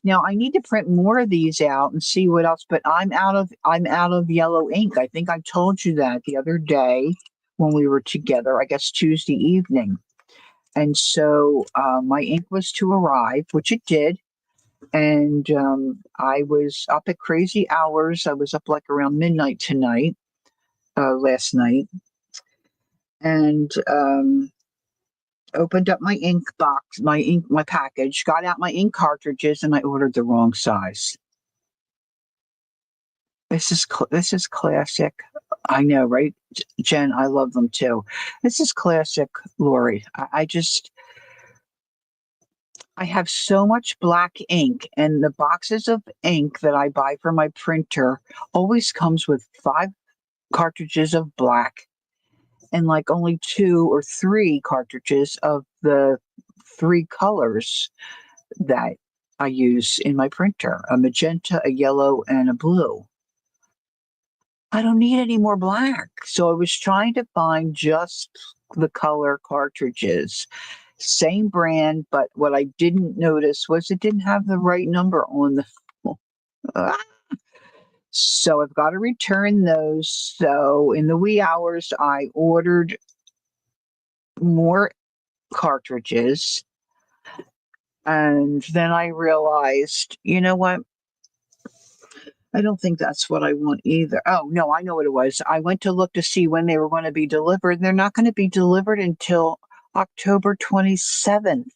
Now I need to print more of these out and see what else, but I'm out of yellow ink. I think I told you that the other day when we were together, I guess Tuesday evening. And so my ink was to arrive, which it did. And I was up at crazy hours. I was up like around midnight tonight, last night. And opened up my ink box, my package, got out my ink cartridges, and I ordered the wrong size. This is classic. I know, right, Jen? I love them too. This is classic, Lori. I have so much black ink, and the boxes of ink that I buy for my printer always comes with 5 cartridges of black and like only 2 or 3 cartridges of the 3 colors that I use in my printer, a magenta, a yellow, and a blue. I don't need any more black. So I was trying to find just the color cartridges. Same brand, but what I didn't notice was it didn't have the right number on the. Ah! So I've got to return those. So in the wee hours, I ordered more cartridges. And then I realized, you know what? I don't think that's what I want either. Oh, no, I know what it was. I went to look to see when they were going to be delivered, and they're not going to be delivered until October 27th.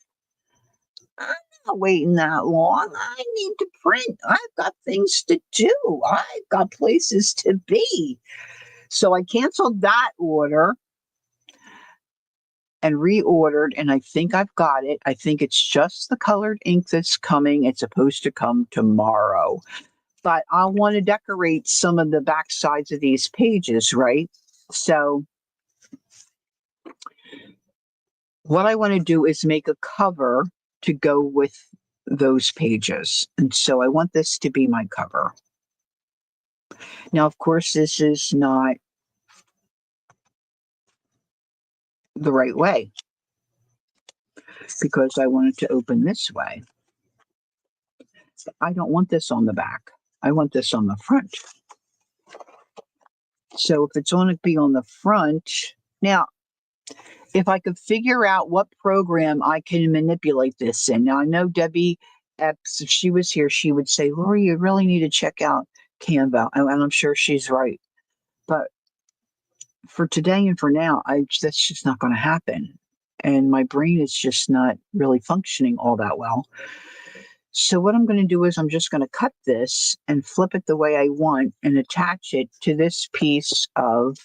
I'm not waiting that long. I need to print. I've got things to do. I've got places to be. So I canceled that order. and reordered, and I think I've got it. I think it's just the colored ink that's coming. It's supposed to come tomorrow. But I want to decorate some of the back sides of these pages, right? So what I want to do is make a cover to go with those pages. And so I want this to be my cover. Now, of course, this is not the right way because I want it to open this way. I don't want this on the back. I want this on the front. So if it's going to be on the front, now, if I could figure out what program I can manipulate this in. Now, I know Debbie Epps, if she was here, she would say, Lori, you really need to check out Canva. And I'm sure she's right. But for today and for now, that's just not going to happen. And my brain is just not really functioning all that well. So what I'm going to do is I'm just going to cut this and flip it the way I want and attach it to this piece of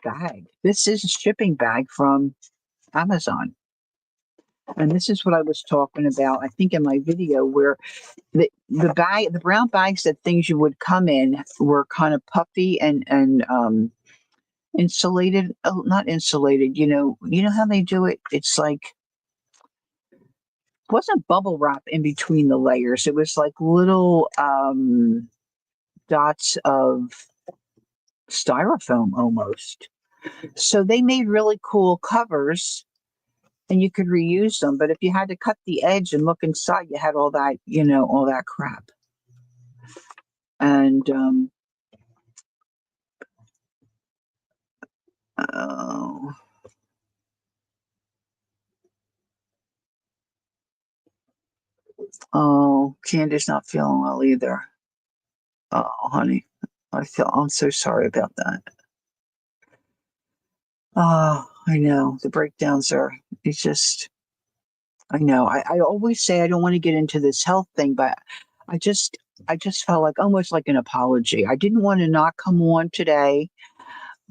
bag. This is a shipping bag from Amazon. And this is what I was talking about, I think, in my video, where the brown bags that things you would come in were kind of puffy and insulated. Oh, not insulated. You know how they do it. It's like it wasn't bubble wrap in between the layers. It was like little dots of styrofoam almost. So they made really cool covers. And you could reuse them, but if you had to cut the edge and look inside, you had all that, all that crap. And oh, Candy's not feeling well either. Oh, honey, I'm so sorry about that. Oh, I know the breakdowns are. It's just, I know. I always say I don't want to get into this health thing, but I just, I just felt like almost like an apology. I didn't want to not come on today,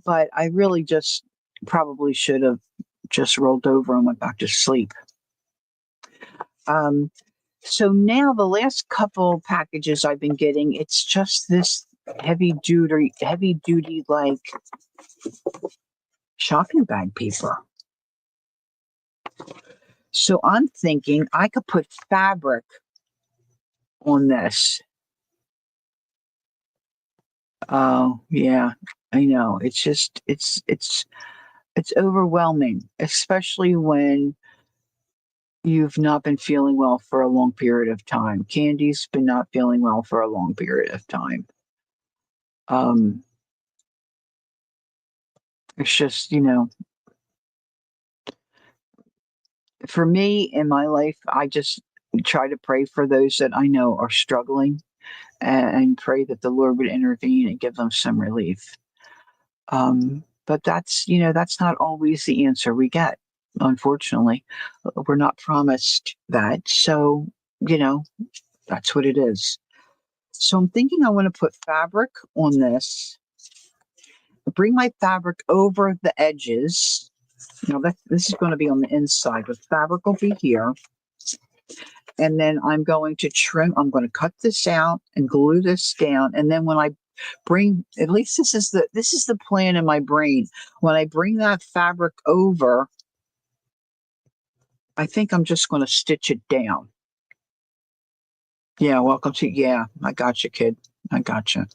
but I really just probably should have just rolled over and went back to sleep. Um, so now the last couple packages I've been getting, it's just this heavy duty like shopping bag paper. So I'm thinking I could put fabric on this. Oh yeah, I know. It's just it's overwhelming, especially when you've not been feeling well for a long period of time. Candy's been not feeling well for a long period of time. Um, it's just, for me in my life, I just try to pray for those that I know are struggling and pray that the Lord would intervene and give them some relief. But that's not always the answer we get. Unfortunately, we're not promised that. So, you know, that's what it is. So I'm thinking I want to put fabric on this, bring my fabric over the edges. Now this is going to be on the inside, but fabric will be here. And then I'm going to I'm going to cut this out and glue this down. And then when I bring, at least this is the plan in my brain. When I bring that fabric over, I think I'm just going to stitch it down. Yeah, I got you, kid. I got you.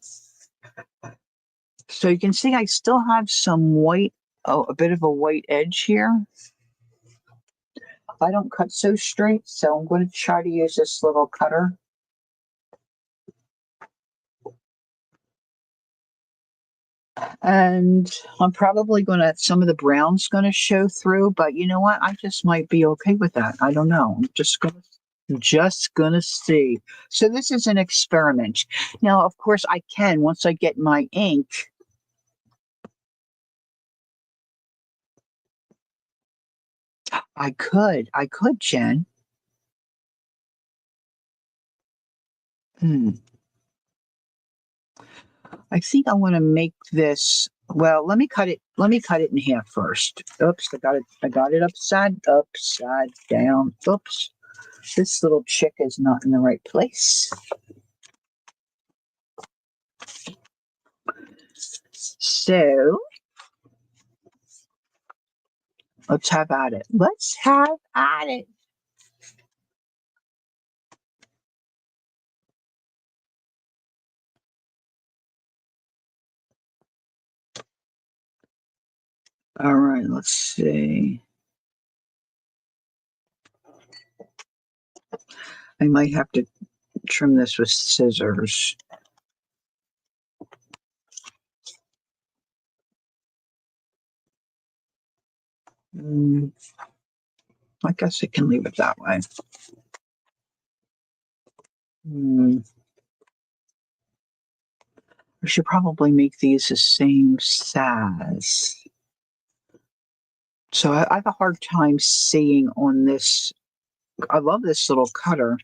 So you can see I still have some white, a bit of a white edge here. I don't cut so straight, so I'm going to try to use this little cutter. And I'm probably some of the brown's going to show through, but you know what? I just might be okay with that. I don't know. I'm just gonna see. So this is an experiment. Now, of course, I can, once I get my ink, I could, Jen. I think I want to make this Well, let me cut it. Let me cut it in half first. Oops, I got it upside down. Oops, this little chick is not in the right place. So let's have at it. Let's have at it. All right, let's see. I might have to trim this with scissors. I guess I can leave it that way. I should probably make these the same size. So I have a hard time seeing on this. I love this little cutter.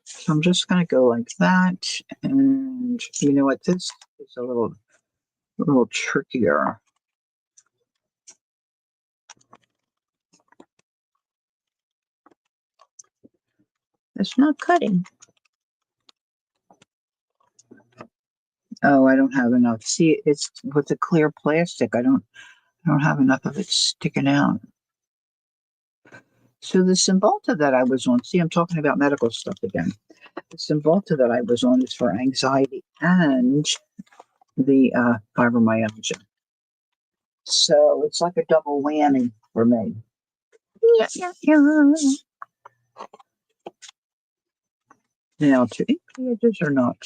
So I'm just going to go like that. And you know what? This is a little trickier. It's not cutting. Oh, I don't have enough. See, it's with the clear plastic. I don't have enough of it sticking out. So the Cymbalta that I was on, see, I'm talking about medical stuff again. The Cymbalta that I was on is for anxiety and the fibromyalgia. So it's like a double whammy for me. Now, to ink the edges or not?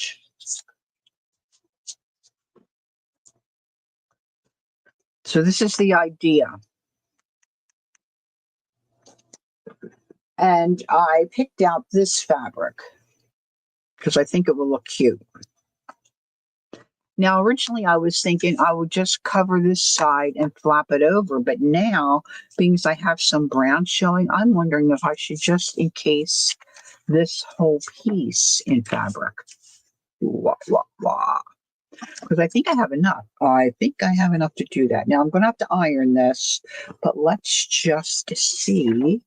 So this is the idea. And I picked out this fabric because I think it will look cute. Now, originally I was thinking I would just cover this side and flap it over, but now, being as I have some brown showing, I'm wondering if I should just encase this whole piece in fabric. Wah, wah, wah. Because I think I have enough. I think I have enough to do that. Now, I'm going to have to iron this, but let's just see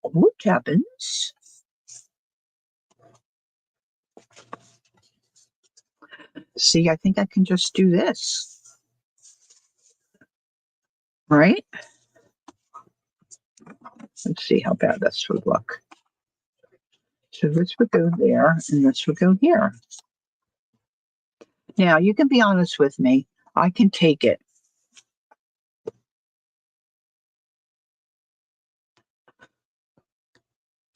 what happens. See, I think I can just do this. Right? Let's see how bad this would look. So this would go there, and this would go here. Now, you can be honest with me. I can take it.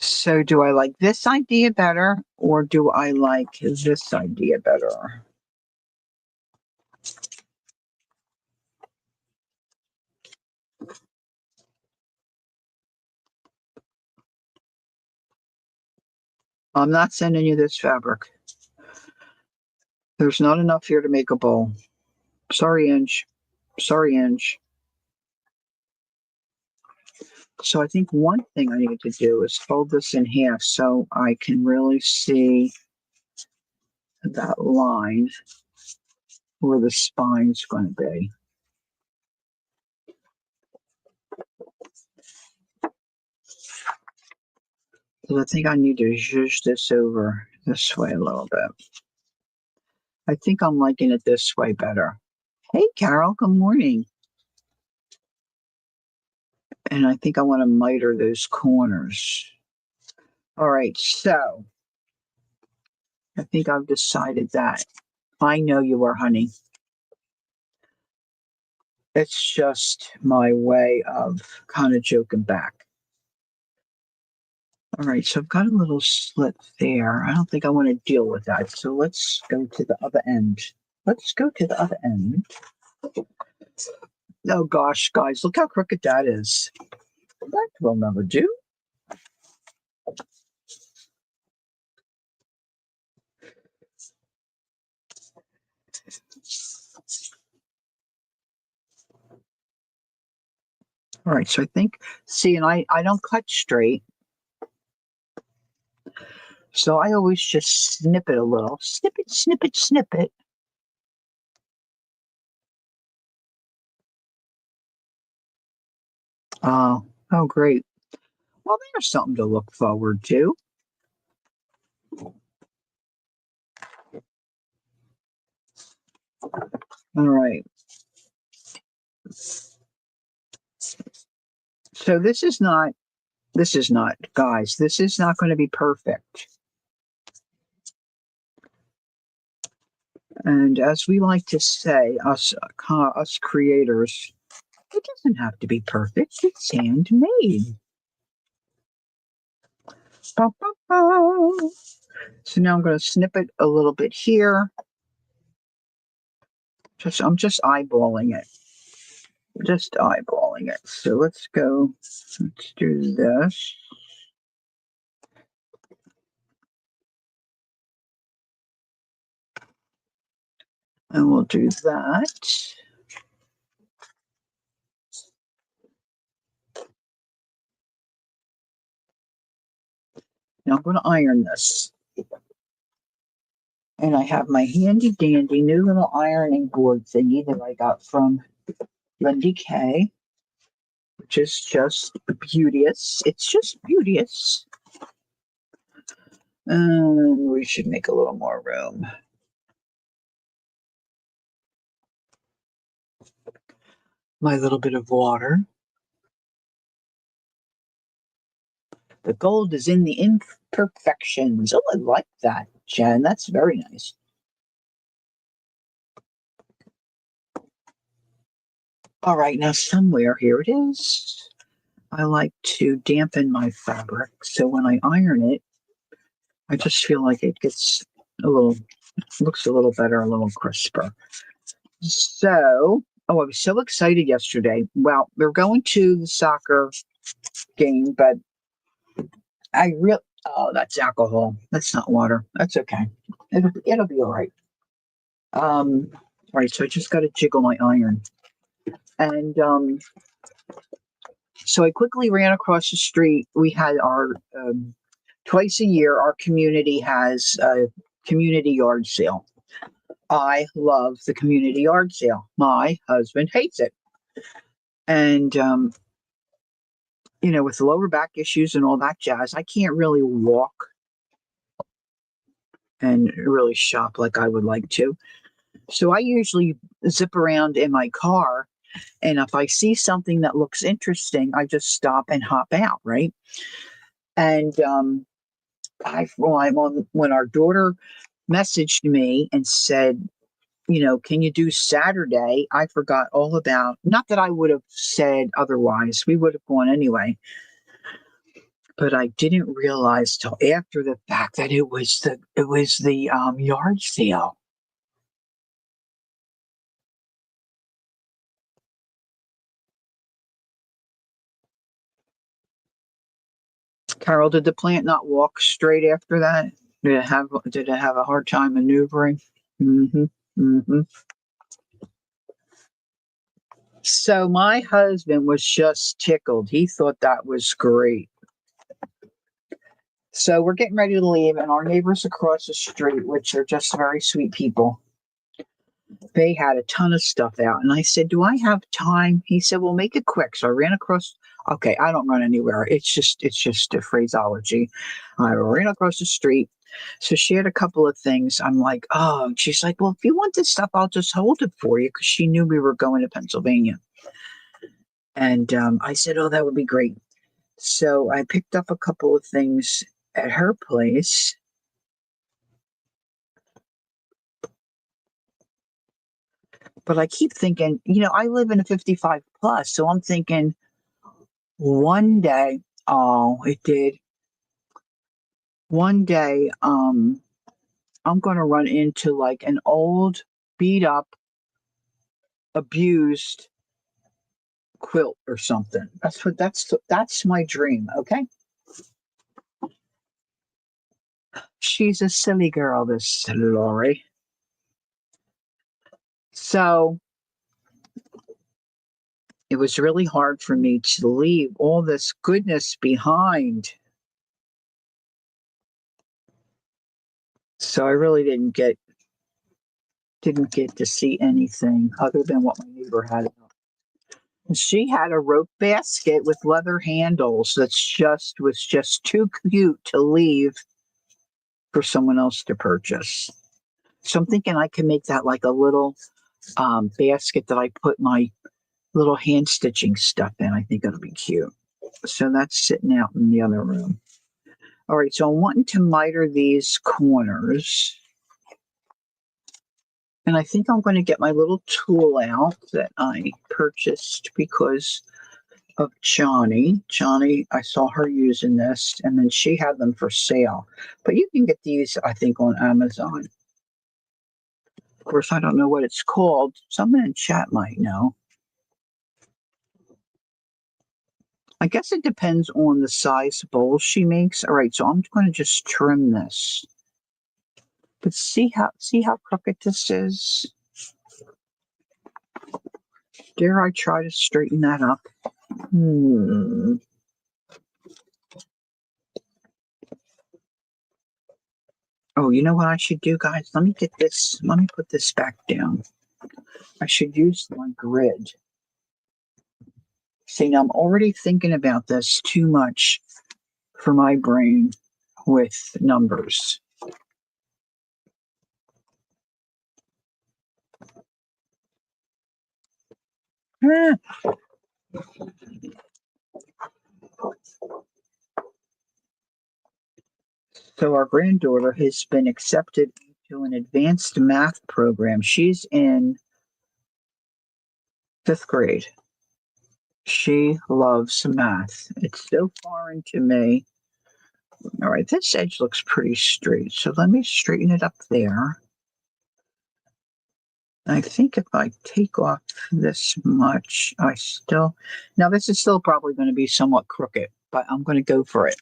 So do I like this idea better, or do I like this idea better? I'm not sending you this fabric. There's not enough here to make a bowl. Sorry, Inge. Sorry, Inge. So I think one thing I need to do is fold this in half so I can really see that line where the spine's going to be. So I think I need to zhuzh this over this way a little bit. I think I'm liking it this way better. Hey, Carol, good morning. And I think I want to miter those corners. All right, so I think I've decided that. I know you are, honey. It's just my way of kind of joking back. All right, so I've got a little slit there. I don't think I want to deal with that. So let's go to the other end. Let's go to the other end. Oh gosh, guys, look how crooked that is. That will never do. All right, so I think, see, and I don't cut straight. So I always just snip it a little. Snip it, snip it, snip it. Oh, great. Well, there's something to look forward to. All right. So guys, this is not going to be perfect. And as we like to say, us creators, it doesn't have to be perfect. It's handmade. Ba, ba, ba. So now I'm going to snip it a little bit here. I'm just eyeballing it. Just eyeballing it. So let's go. Let's do this. And we'll do that. Now I'm going to iron this. And I have my handy dandy new little ironing board thingy that I got from Lindy K, which is just beauteous. It's just beauteous. And we should make a little more room. My little bit of water. The gold is in the imperfections. Oh, I like that, Jen. That's very nice. All right, now somewhere, here it is. I like to dampen my fabric, so when I iron it, I just feel like it gets looks a little better, a little crisper. So, I was so excited yesterday. Well, we're going to the soccer game, but that's alcohol. That's not water. That's okay. It'll be all right. All right, so I just got to jiggle my iron. And so I quickly ran across the street. We had our twice a year, our community has a community yard sale. I love the community yard sale. My husband hates it. And, with lower back issues and all that jazz, I can't really walk and really shop like I would like to. So I usually zip around in my car. And if I see something that looks interesting, I just stop and hop out, right? And when our daughter messaged me and said, can you do Saturday? I forgot all about, not that I would have said otherwise, we would have gone anyway. But I didn't realize till after the fact that it was the yard sale. Carol, did the plant not walk straight after that? Did it have a hard time maneuvering? Mm-hmm. Mm-hmm. So my husband was just tickled. He thought that was great. So we're getting ready to leave, and our neighbors across the street, which are just very sweet people, they had a ton of stuff out. And I said, "Do I have time?" He said, "Well, make it quick." So I ran across. Okay, I don't run anywhere. It's just a phraseology. I ran across the street. So she had a couple of things. I'm like, oh, and she's like, "Well, if you want this stuff, I'll just hold it for you," because she knew we were going to Pennsylvania. And I said, "Oh, that would be great." So I picked up a couple of things at her place. But I keep thinking, I live in a 55 plus, so I'm thinking one day, oh, it did. One day, I'm going to run into like an old, beat up, abused quilt or something. That's my dream. Okay. She's a silly girl, this Lori. So it was really hard for me to leave all this goodness behind. So I really didn't get to see anything other than what my neighbor had. She had a rope basket with leather handles was just too cute to leave for someone else to purchase. So I'm thinking I can make that like a little basket that I put my little hand stitching stuff in. I think it'll be cute. So that's sitting out in the other room. All right, so I'm wanting to miter these corners. And I think I'm going to get my little tool out that I purchased because of Johnny. Johnny, I saw her using this, and then she had them for sale. But you can get these, I think, on Amazon. Of course, I don't know what it's called. Someone in chat might know. I guess it depends on the size bowl she makes. All right, so I'm going to just trim this. But see how crooked this is? Dare I try to straighten that up? Oh, you know what I should do, guys? Let me put this back down. I should use my grid. See, now I'm already thinking about this too much for my brain with numbers. Ah. So our granddaughter has been accepted into an advanced math program. She's in 5th grade. She loves math. It's so foreign to me. All right, this edge looks pretty straight. So let me straighten it up there. I think if I take off this much, now this is still probably going to be somewhat crooked, but I'm going to go for it.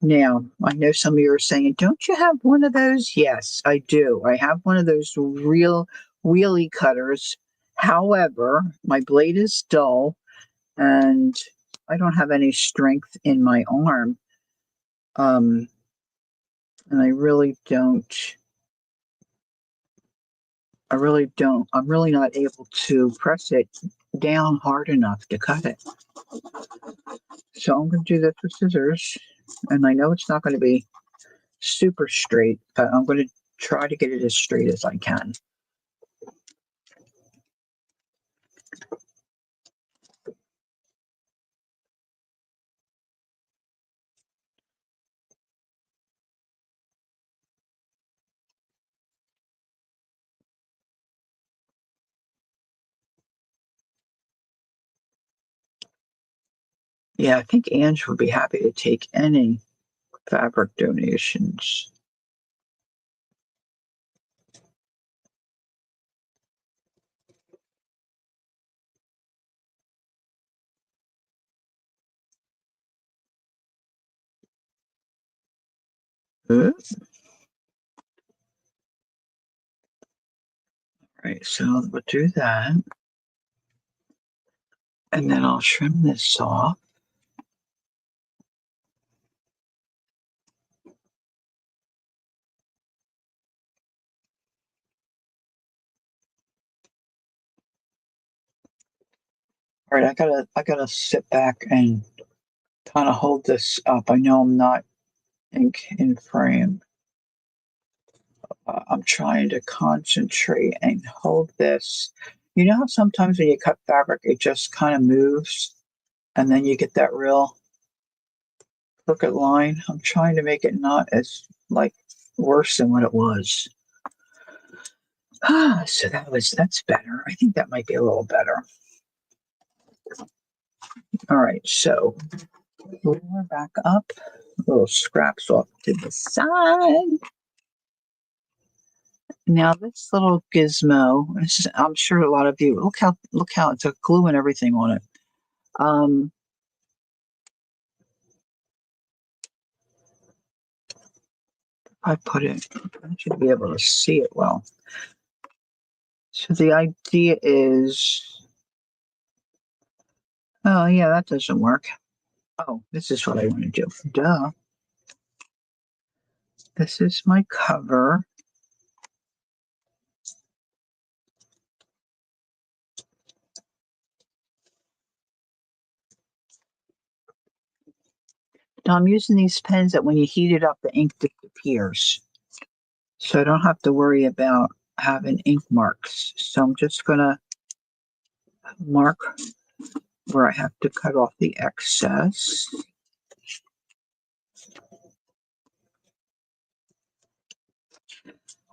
Now, I know some of you are saying, don't you have one of those? Yes, I do. I have one of those real wheelie cutters. However, my blade is dull and I don't have any strength in my arm. And I'm really not able to press it down hard enough to cut it. So I'm going to do this with scissors. And I know it's not going to be super straight, but I'm going to try to get it as straight as I can. Yeah, I think Ange would be happy to take any fabric donations. All right, so we'll do that. And then I'll trim this off. All right, I gotta sit back and kind of hold this up. I know I'm not in frame. I'm trying to concentrate and hold this. You know how sometimes when you cut fabric, it just kind of moves, and then you get that real crooked line. I'm trying to make it not as like worse than what it was. So that's better. I think that might be a little better. All right, so we're back up. Little scraps off to the side. Now this little gizmo, I'm sure a lot of you look how it's got glue and everything on it. I put it. I should be able to see it well. So the idea is, oh yeah, that doesn't work. Oh, this is what I want to do. Duh. This is my cover. Now I'm using these pens that when you heat it up, the ink disappears. So I don't have to worry about having ink marks. So I'm just going to mark where I have to cut off the excess.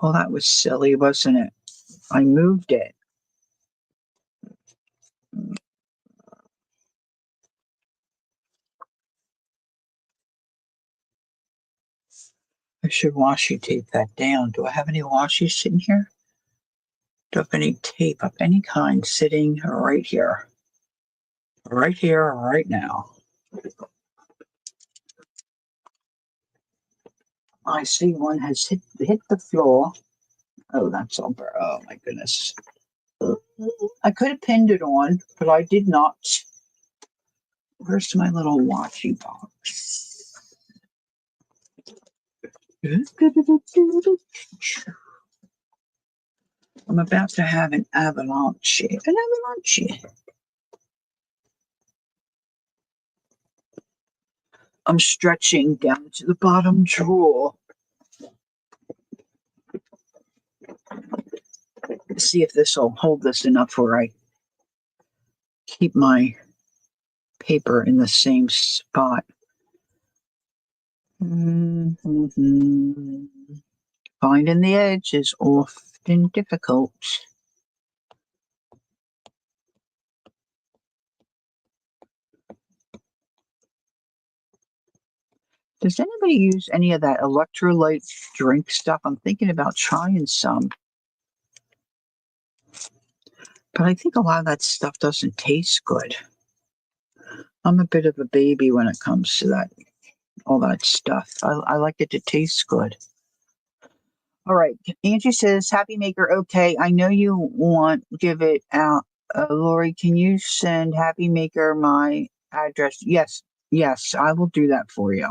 Well, that was silly, wasn't it? I moved it. I should washi tape that down. Do I have any washi sitting here? Do I have any tape of any kind sitting right here? Right here, right now. I see one has hit the floor. Oh, that's all. Oh, my goodness. I could have pinned it on, but I did not. Where's my little washi box? I'm about to have an avalanche. An avalanche. I'm stretching down to the bottom drawer. See if this will hold this enough where I keep my paper in the same spot. Finding the edge is often difficult. Does anybody use any of that electrolyte drink stuff? I'm thinking about trying some. But I think a lot of that stuff doesn't taste good. I'm a bit of a baby when it comes to that, all that stuff. I like it to taste good. All right. Angie says, Happy Maker, okay. I know you want give it out. Lori, can you send Happy Maker my address? Yes, yes, I will do that for you.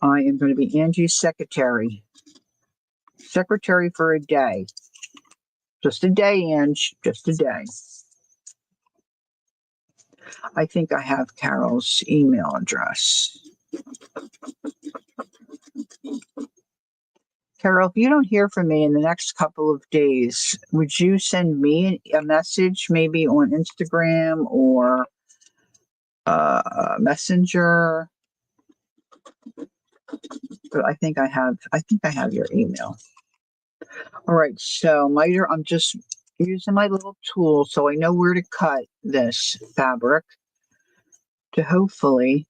I am going to be Angie's secretary. Secretary for a day. Just a day, Ange. Just a day. I think I have Carol's email address. Carol, if you don't hear from me in the next couple of days, would you send me a message maybe on Instagram or Messenger? But I think I have your email. All right, so miter, I'm just using my little tool so I know where to cut this fabric to hopefully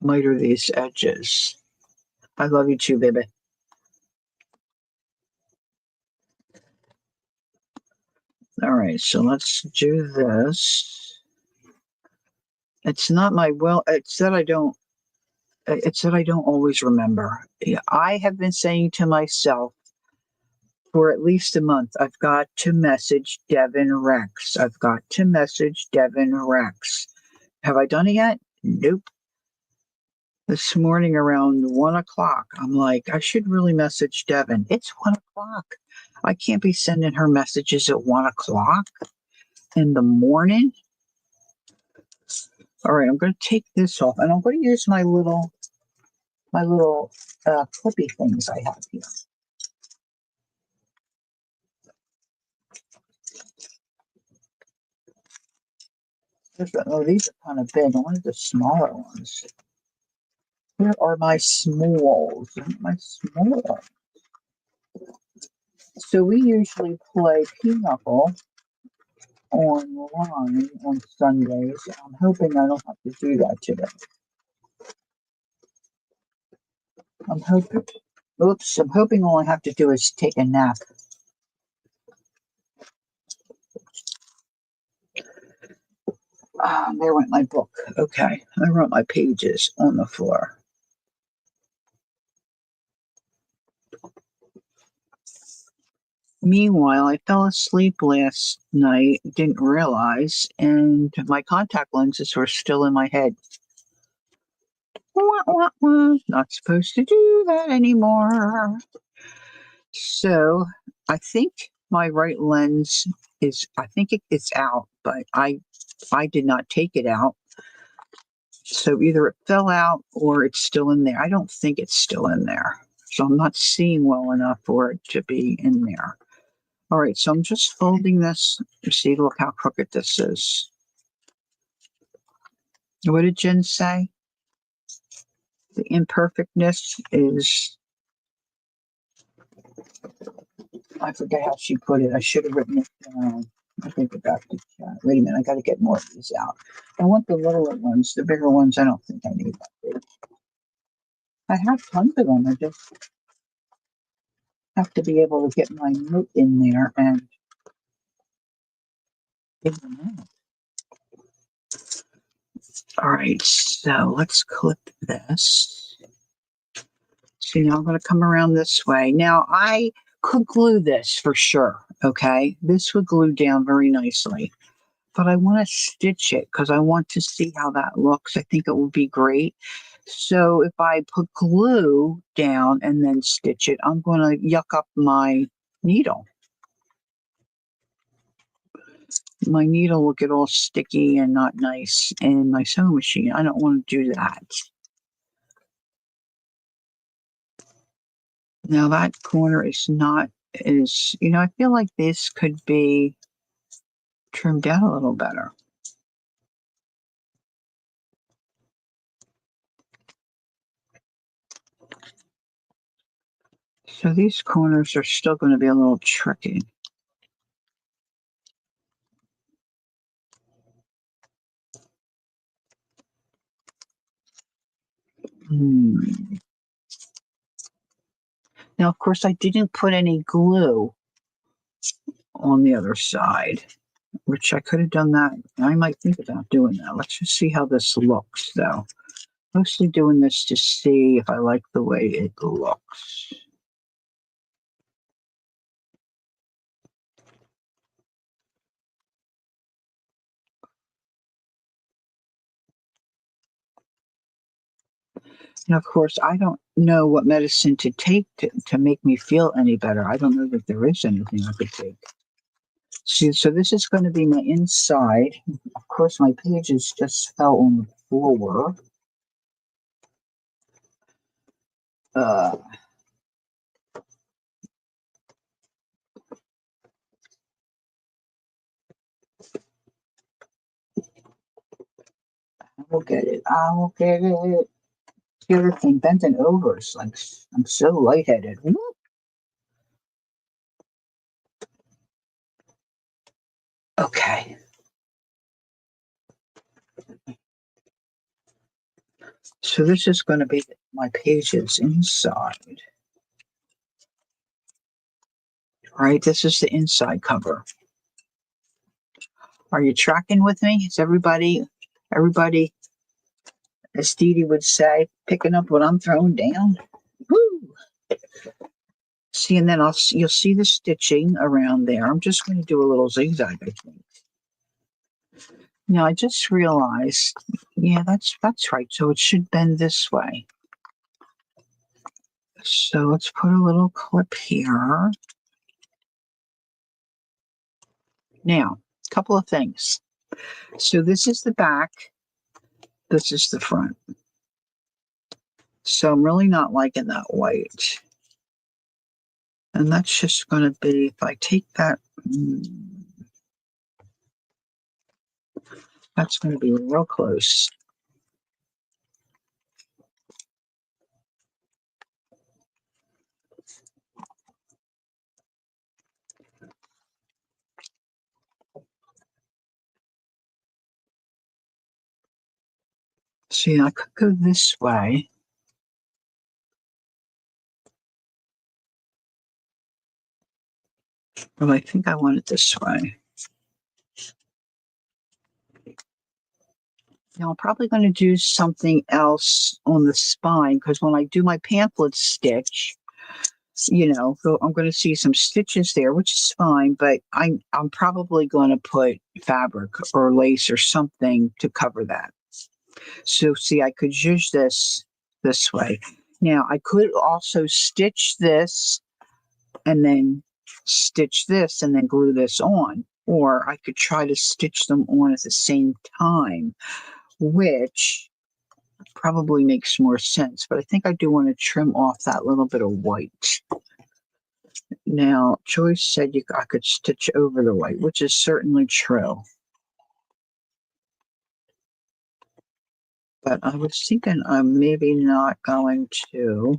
miter these edges. I love you too, baby. All right, so let's do this. It's not my it's that I don't always remember. Yeah, I have been saying to myself for at least a month, I've got to message Devin Rex. I've got to message Devin Rex. Have I done it yet? Nope. This morning around 1 o'clock, I'm like, I should really message Devin. It's 1 o'clock. I can't be sending her messages at 1 o'clock in the morning. All right, I'm going to take this off, and I'm going to use my little clippy things I have here. Oh, these are kind of big. I wanted the smaller ones. Here are my smalls. My small. So we usually play pinochle online on Sundays. I'm hoping I don't have to do that today. I'm hoping. Oops, I'm hoping all I have to do is take a nap. There went my book. Okay, I wrote my pages on the floor. Meanwhile, I fell asleep last night, didn't realize, and my contact lenses were still in my head. Wah, wah, wah. Not supposed to do that anymore. So I think my right lens I think it's out, but I did not take it out. So either it fell out or it's still in there. I don't think it's still in there. So I'm not seeing well enough for it to be in there. All right, so I'm just folding this. You see, look how crooked this is. What did Jen say? The imperfectness is, I forget how she put it. I should have written it down. I think about the chat. Wait a minute, I got to get more of these out. I want the littler ones. The bigger ones, I don't think I need that big. I have tons of them. I just have to be able to get my note in there and give them out. All right, so let's clip this. So now I'm going to come around this way. Now I could glue this for sure, okay? This would glue down very nicely. But I want to stitch it because I want to see how that looks. I think it would be great. So if I put glue down and then stitch it, I'm going to yuck up my needle. My needle will get all sticky and not nice in my sewing machine. I don't want to do that. Now that corner is not I feel like this could be trimmed down a little better. So these corners are still going to be a little tricky. Now, of course, I didn't put any glue on the other side, which I could have done that. I might think about doing that. Let's just see how this looks, though. Mostly doing this to see if I like the way it looks. And of course, I don't know what medicine to take to make me feel any better. I don't know that there is anything I could take. See, so this is going to be my inside. Of course, my pages just fell on the floor. Uh, I will get it. I will get it. The other thing, bending over is like, I'm so lightheaded. Okay. So this is going to be my pages inside. Right? This is the inside cover. Are you tracking with me? Is everybody, as Dee Dee would say, picking up what I'm throwing down? Woo! See, and then you'll see the stitching around there. I'm just going to do a little zigzag, I think. Now I just realized, yeah, that's right. So it should bend this way. So let's put a little clip here. Now, a couple of things. So this is the back. This is the front. So I'm really not liking that white. And that's just going to be, if I take that, that's going to be real close. See, I could go this way. But I think I want it this way. Now I'm probably going to do something else on the spine because when I do my pamphlet stitch, so I'm going to see some stitches there, which is fine, but I'm probably going to put fabric or lace or something to cover that. So see, I could use this way. Now I could also stitch this and then stitch this and then glue this on, or I could try to stitch them on at the same time, which probably makes more sense. But I think I do want to trim off that little bit of white. Now, Joyce said I could stitch over the white, which is certainly true. But I was thinking I'm maybe not going to.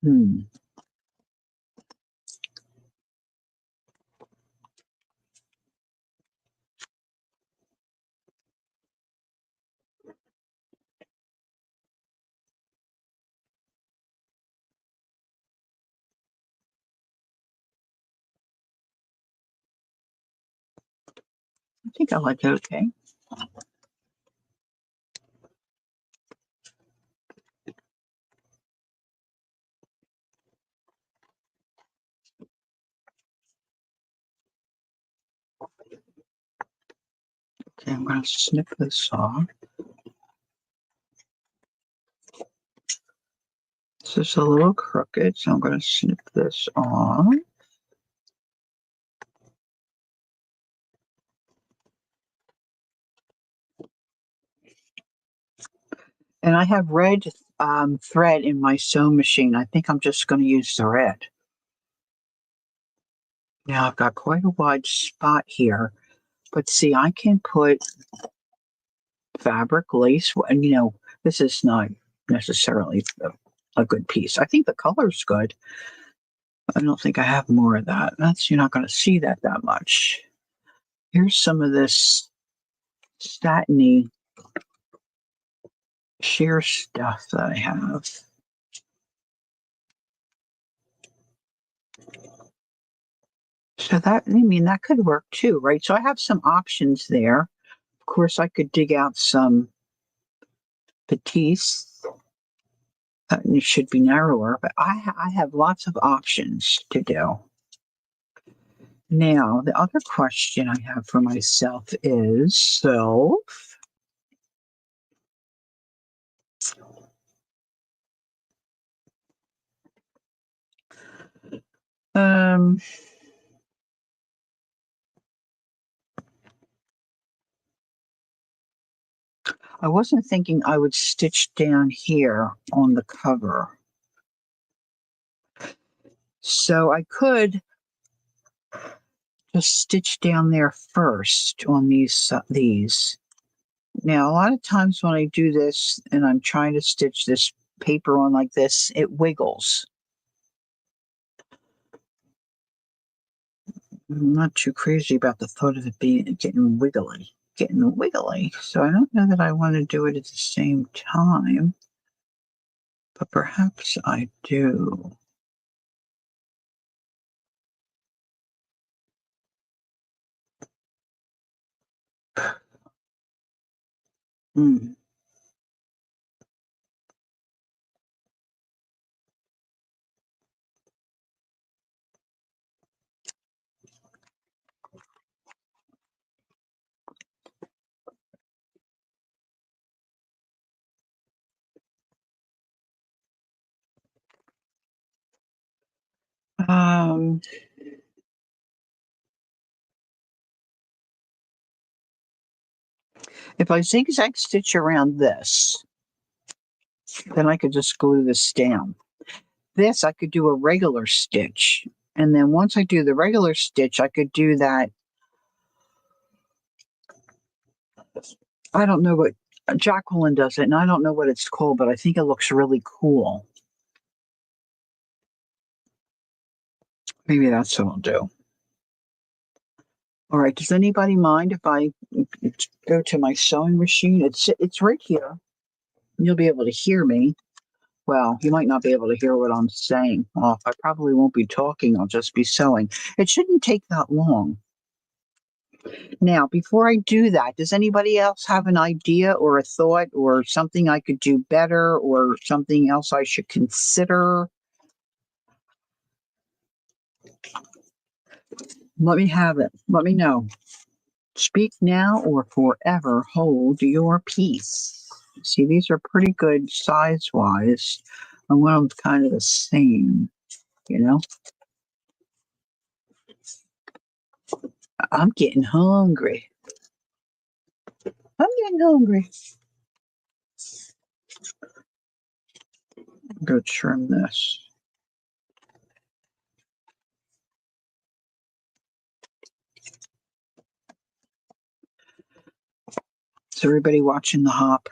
Hmm. I think I like it okay. Okay, I'm going to snip this off. This is a little crooked, so I'm going to snip this off. And I have red thread in my sewing machine. I think I'm just going to use the red. Now I've got quite a wide spot here, but see, I can put fabric, lace, and this is not necessarily a good piece. I think the color's good. I don't think I have more of that. You're not going to see that much. Here's some of this satiny sheer stuff that I have. So that could work too, right? So I have some options there. Of course, I could dig out some Batiste. It should be narrower, but I have lots of options to do. Now, the other question I have for myself is um, I wasn't thinking I would stitch down here on the cover. So I could just stitch down there first on these. Now, a lot of times when I do this and I'm trying to stitch this paper on like this, it wiggles. I'm not too crazy about the thought of it getting wiggly. So I don't know that I want to do it at the same time, but perhaps I do. Hmm. Um, if I zigzag stitch around this, then I could just glue this down. This, I could do a regular stitch. And then once I do the regular stitch, I could do that. I don't know what Jacqueline does it, and I don't know what it's called, but I think it looks really cool. Maybe that's what I'll do. All right, does anybody mind if I go to my sewing machine? It's right here. You'll be able to hear me. Well, you might not be able to hear what I'm saying. Well, I probably won't be talking, I'll just be sewing. It shouldn't take that long. Now, before I do that, does anybody else have an idea or a thought or something I could do better or something else I should consider? Let me have it. Let me know. Speak now or forever hold your peace. See, these are pretty good size-wise. And one of them's kind of the same, you know? I'm getting hungry. I'm getting hungry. Go trim this. Is everybody watching the hop?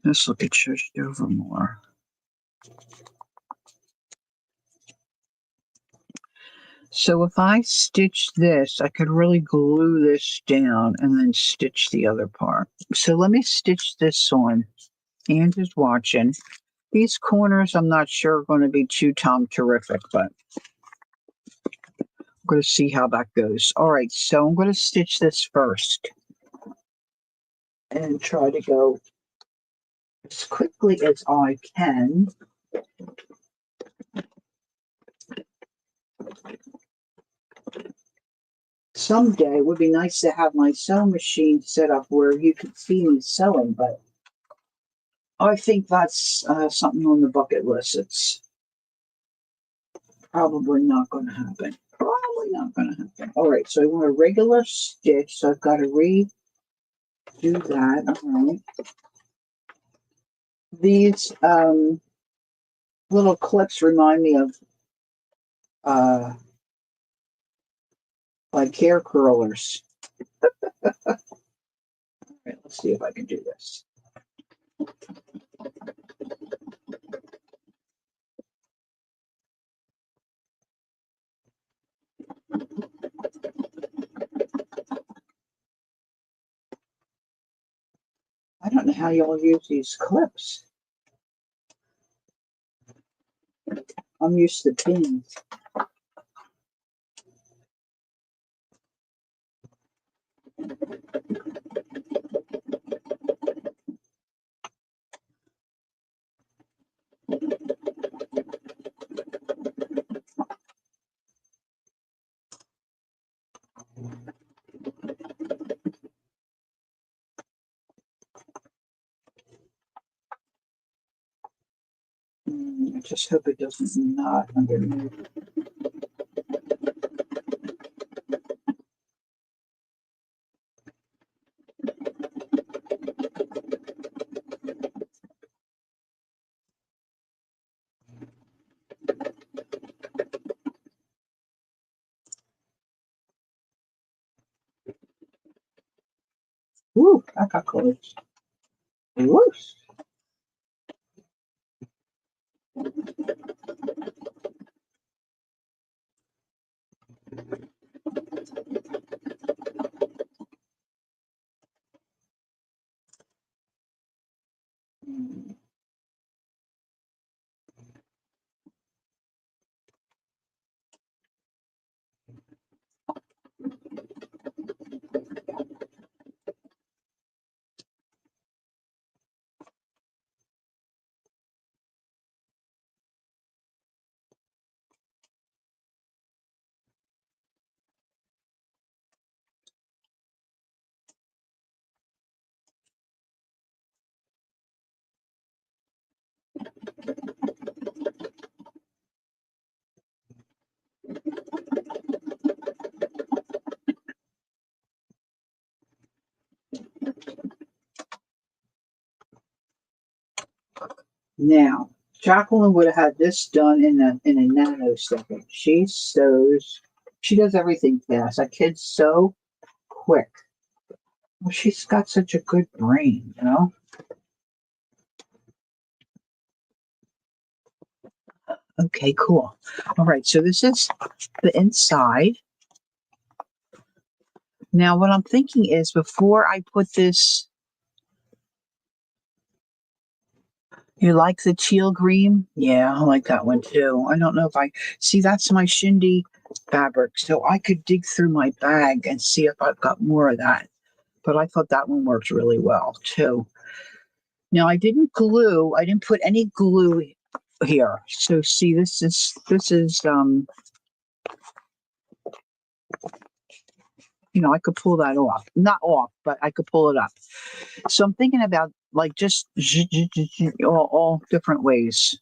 Let's look at Judge Dover more. So if I stitch this, I could really glue this down and then stitch the other part. So let me stitch this on. Andrew's watching. These corners, I'm not sure are going to be too terrific, but I'm going to see how that goes. All right, so I'm going to stitch this first and try to go as quickly as I can. Someday it would be nice to have my sewing machine set up where you could see me sewing, but I think that's something on the bucket list. It's probably not going to happen. Probably not going to happen. All right, so I want a regular stitch, so I've got to redo that. All right. These little clips remind me of like hair curlers. All right, let's see if I can do this. I don't know how y'all use these clips. I'm used to pins. I just hope it doesn't knot underneath. Woo, that got close. Whoosh. Now, Jacqueline would have had this done in a nanosecond. She sews. She does everything fast. That kid's so quick. Well, she's got such a good brain, you know? Okay, cool. All right, so this is the inside. Now, what I'm thinking is before I put this, you like the teal green? Yeah, I like that one too. I don't know if I see that's my shindy fabric, so I could dig through my bag and see if I've got more of that. But I thought that one worked really well too. Now, I didn't put any glue here. So see, this is I could pull that off. Not off, but I could pull it up. So I'm thinking about like just all different ways.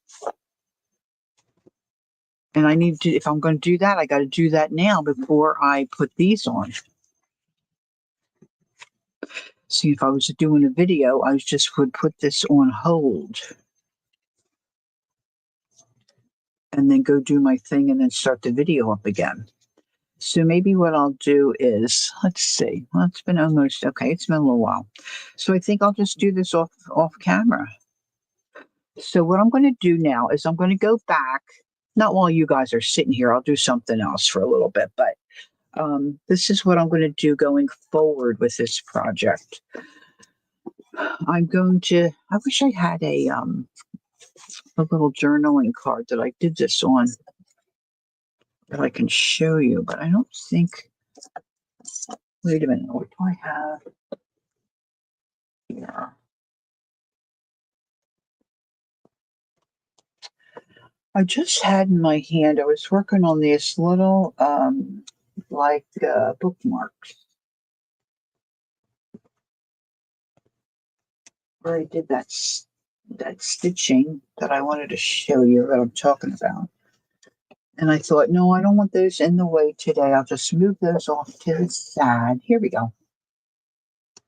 And I need to, if I'm going to do that, I got to do that now before I put these on. See, if I was doing a video, I just would put this on hold and then go do my thing and then start the video up again. So maybe what I'll do is, let's see. Well, it's been almost okay. It's been a little while, so I think I'll just do this off camera. So what I'm going to do now is I'm going to go back. Not while you guys are sitting here. I'll do something else for a little bit, but this is what I'm going to do going forward with this project. I'm going to. I wish I had a little journaling card that I did this on that I can show you, but I don't think. Wait a minute. What do I have here? I just had in my hand. I was working on this little bookmarks where I did that stitching that I wanted to show you that I'm talking about. And I thought, no, I don't want those in the way today. I'll just move those off to the side. Here we go.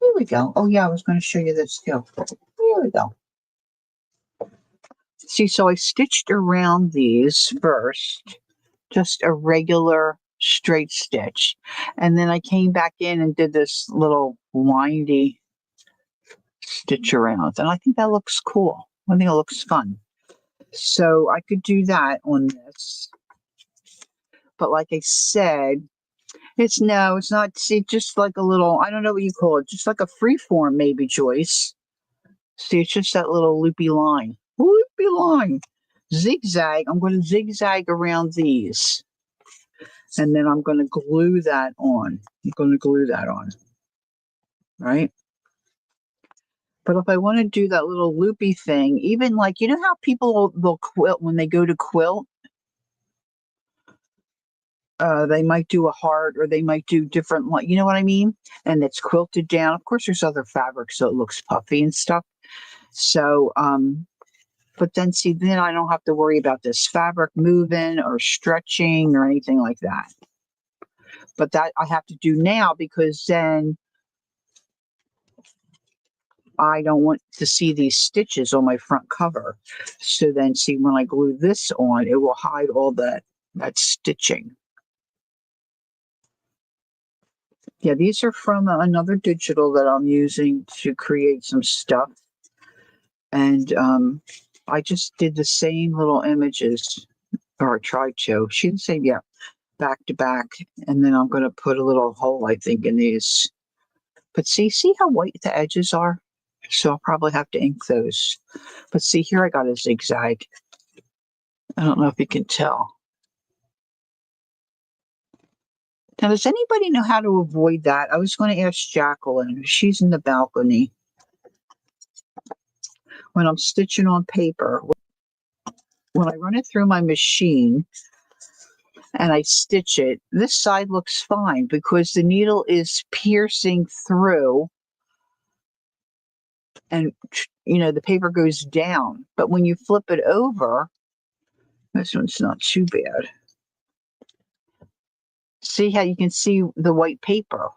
Here we go. Oh yeah, I was going to show you this too. Here we go. See, so I stitched around these first, just a regular straight stitch. And then I came back in and did this little windy stitch around. And I think that looks cool. I think it looks fun. So I could do that on this. But like I said, it's not, see, just like a little, I don't know what you call it, just like a free form maybe, Joyce. See, it's just that little loopy line. Loopy line. Zigzag. I'm going to zigzag around these. And then I'm going to glue that on. Right? But if I want to do that little loopy thing, even like, you know how people they'll quilt when they go to quilt? They might do a heart or they might do different, like, you know what I mean? And it's quilted down. Of course, there's other fabrics, so it looks puffy and stuff. So, but then see, then I don't have to worry about this fabric moving or stretching or anything like that. But that I have to do now because then I don't want to see these stitches on my front cover. So then see, when I glue this on, it will hide all that stitching. Yeah, these are from another digital that I'm using to create some stuff. And I just did the same little images, or I tried to. She didn't say, yeah, back to back. And then I'm going to put a little hole, I think, in these. But see how white the edges are? So I'll probably have to ink those. But see, here I got a zigzag. I don't know if you can tell. Now, does anybody know how to avoid that? I was going to ask Jacqueline. She's in the balcony. When I'm stitching on paper, when I run it through my machine and I stitch it, this side looks fine because the needle is piercing through and, the paper goes down. But when you flip it over, this one's not too bad. See how you can see the white paper?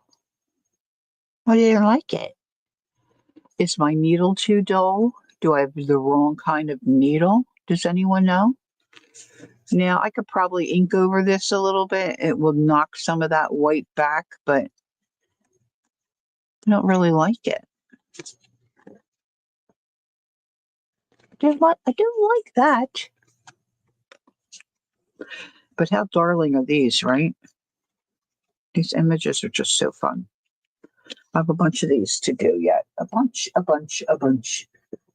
I didn't like it. Is my needle too dull? Do I have the wrong kind of needle? Does anyone know? Now, I could probably ink over this a little bit. It will knock some of that white back, but I don't really like it. I do like that. But how darling are these, right? These images are just so fun. I have a bunch of these to do yet. A bunch, a bunch, a bunch.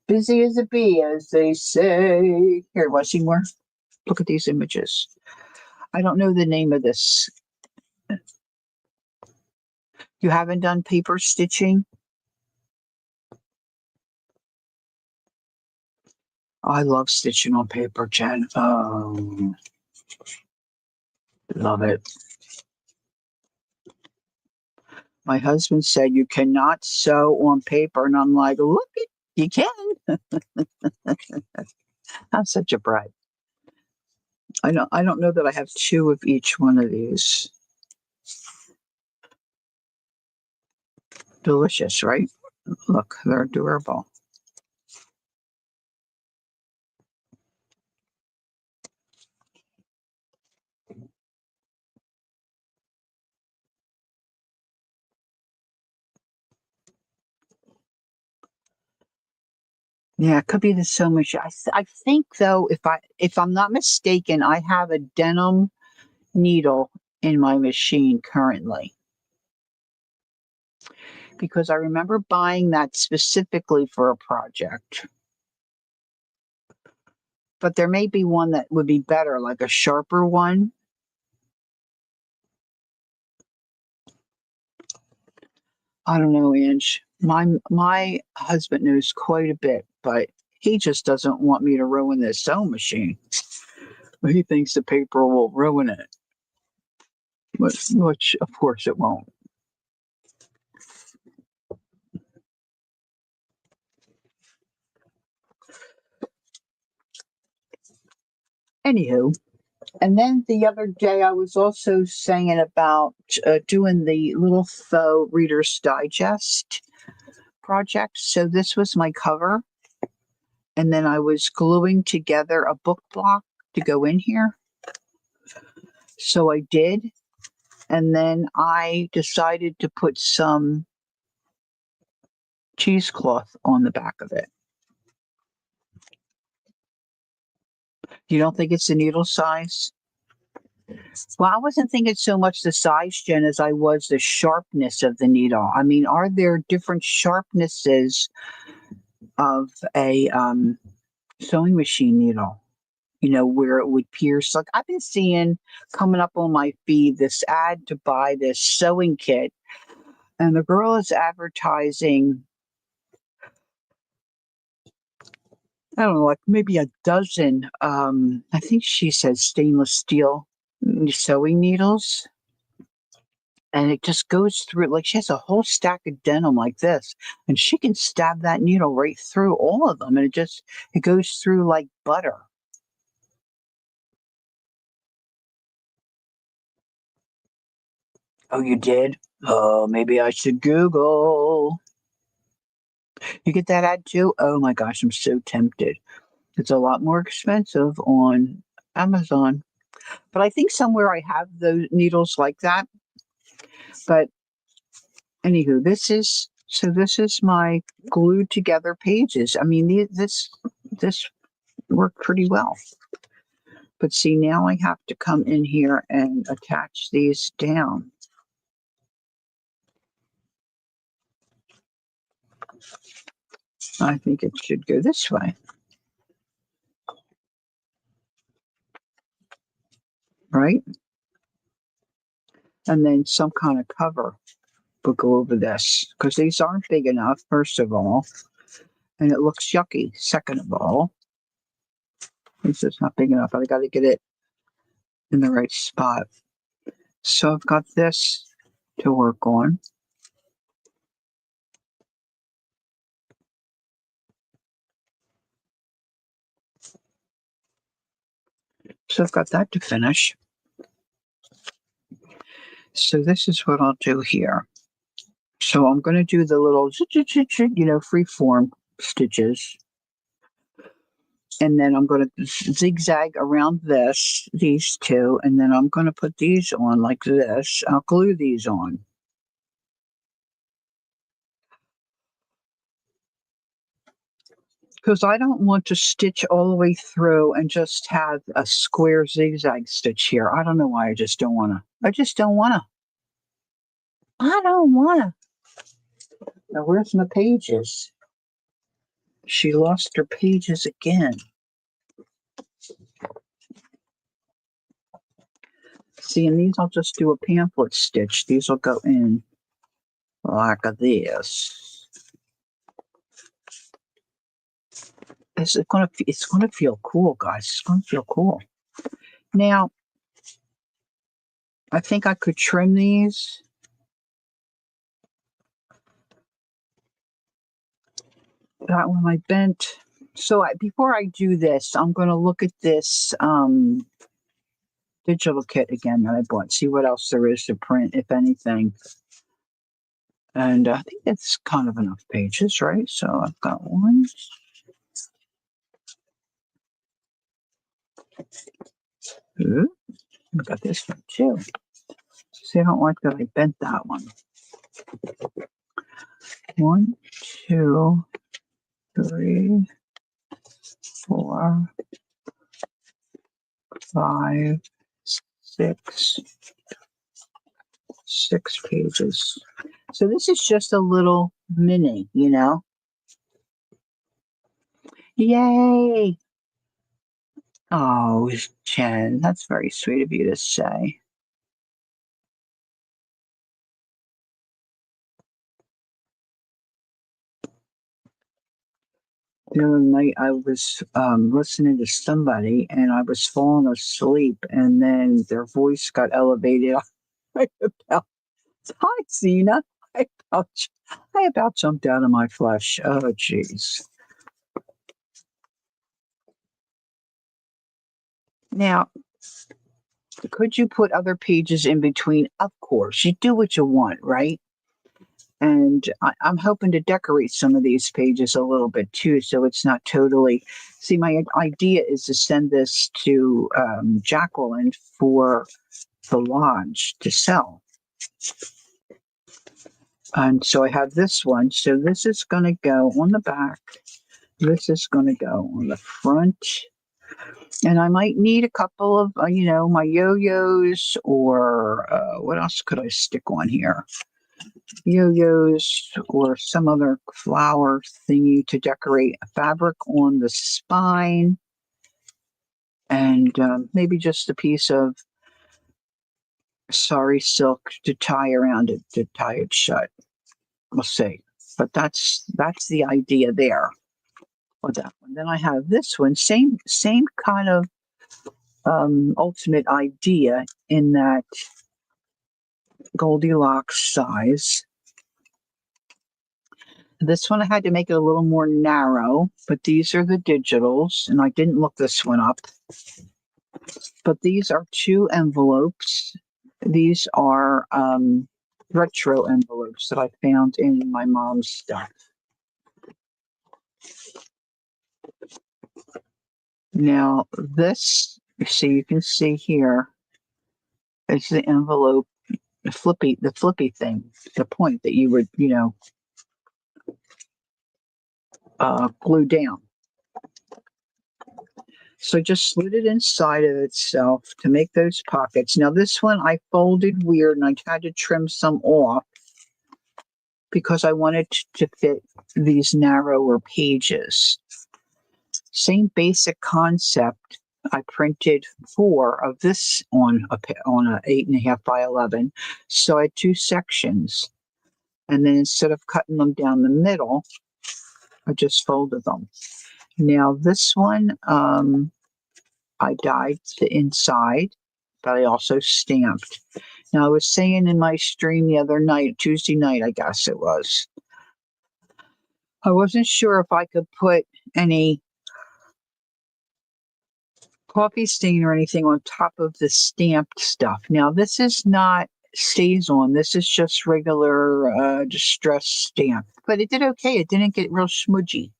Busy as a bee, as they say. Here, want to see more? Look at these images. I don't know the name of this. You haven't done paper stitching? I love stitching on paper, Jen. Oh, love it. My husband said you cannot sew on paper, and I'm like, look, you can. I'm such a brat. I don't know that I have two of each one of these. Delicious, right? Look, they're adorable. Yeah, it could be the sewing machine. I think though, if I'm not mistaken, I have a denim needle in my machine currently because I remember buying that specifically for a project. But there may be one that would be better, like a sharper one. I don't know, Ange. My husband knows quite a bit, but he just doesn't want me to ruin this sewing machine. He thinks the paper will ruin it, which of course it won't. Anywho, and then the other day I was also saying about doing the little faux Reader's Digest project. So this was my cover, and then I was gluing together a book block to go in here. So I did, and then I decided to put some cheesecloth on the back of it. You don't think it's the needle size? Well, I wasn't thinking so much the size, Jen, as I was the sharpness of the needle. I mean, are there different sharpnesses of a sewing machine needle? You know, where it would pierce. Like I've been seeing coming up on my feed this ad to buy this sewing kit, and the girl is advertising, I don't know, like maybe a dozen, I think she says stainless steel sewing needles. And it just goes through, like she has a whole stack of denim like this, and she can stab that needle right through all of them, and it goes through like butter. Oh, you did? Oh, maybe I should Google. You get that ad too? Oh my gosh, I'm so tempted. It's a lot more expensive on Amazon. But I think somewhere I have those needles like that. But anywho, this is my glued together pages. I mean, this worked pretty well. But see, now I have to come in here and attach these down. I think it should go this way, right? And then some kind of cover will go over this because these aren't big enough, first of all, and it looks yucky, second of all. This is not big enough. I got to get it in the right spot. So I've got this to work on. So I've got that to finish. So this is what I'll do here. So I'm going to do the little, free form stitches. And then I'm going to zigzag around these two, and then I'm going to put these on like this. I'll glue these on. because I don't want to stitch all the way through and just have a square zigzag stitch here. I don't know why. I just don't want to. I just don't want to. I don't want to. Now, where's my pages? She lost her pages again. See, and these I'll just do a pamphlet stitch. These will go in like this. It's gonna feel cool, guys. It's gonna feel cool. Now, I think I could trim these. That one I bent. So before I do this, I'm going to look at this digital kit again that I bought. See what else there is to print, if anything. And I think that's kind of enough pages, right? So I've got one. Ooh, I've got this one too. See, I don't like that I bent that one. 1, 2, 3, 4, 5, 6. 6 pages. So this is just a little mini, you know. Yay! Oh, Jen, that's very sweet of you to say. The other night I was listening to somebody and I was falling asleep and then their voice got elevated. I about, hi, Zena. I about, I about jumped out of my flesh. Oh, jeez. Now, could you put other pages in between? Of course. You do what you want, right? And I'm hoping to decorate some of these pages a little bit too, so it's not totally. See, my idea is to send this to Jacqueline for the lodge to sell. And so I have this one. So this is going to go on the back. This is going to go on the front. And I might need a couple of, my yo-yos or what else could I stick on here? Yo-yos or some other flower thingy to decorate a fabric on the spine, and maybe just a piece of sari silk to tie around it to tie it shut. We'll see, but that's the idea there with that one. Then I have this one, same kind of ultimate idea in that Goldilocks size. This one I had to make it a little more narrow, but these are the digitals, and I didn't look this one up. But these are 2 envelopes. These are retro envelopes that I found in my mom's stuff. Now, this, you can see here, is the envelope, the flippy thing, the point that you would, glue down. So just slid it inside of itself to make those pockets. Now this one I folded weird and I had to trim some off because I wanted to fit these narrower pages. Same basic concept. I printed 4 of this on a 8.5 by 11. So I had 2 sections. And then instead of cutting them down the middle, I just folded them. Now this one, I dyed the inside, but I also stamped. Now, I was saying in my stream the other night, Tuesday night, I guess it was, I wasn't sure if I could put any coffee stain or anything on top of the stamped stuff. Now, this is not StazOn. This is just regular distress stamp. But it did okay. It didn't get real smudgy.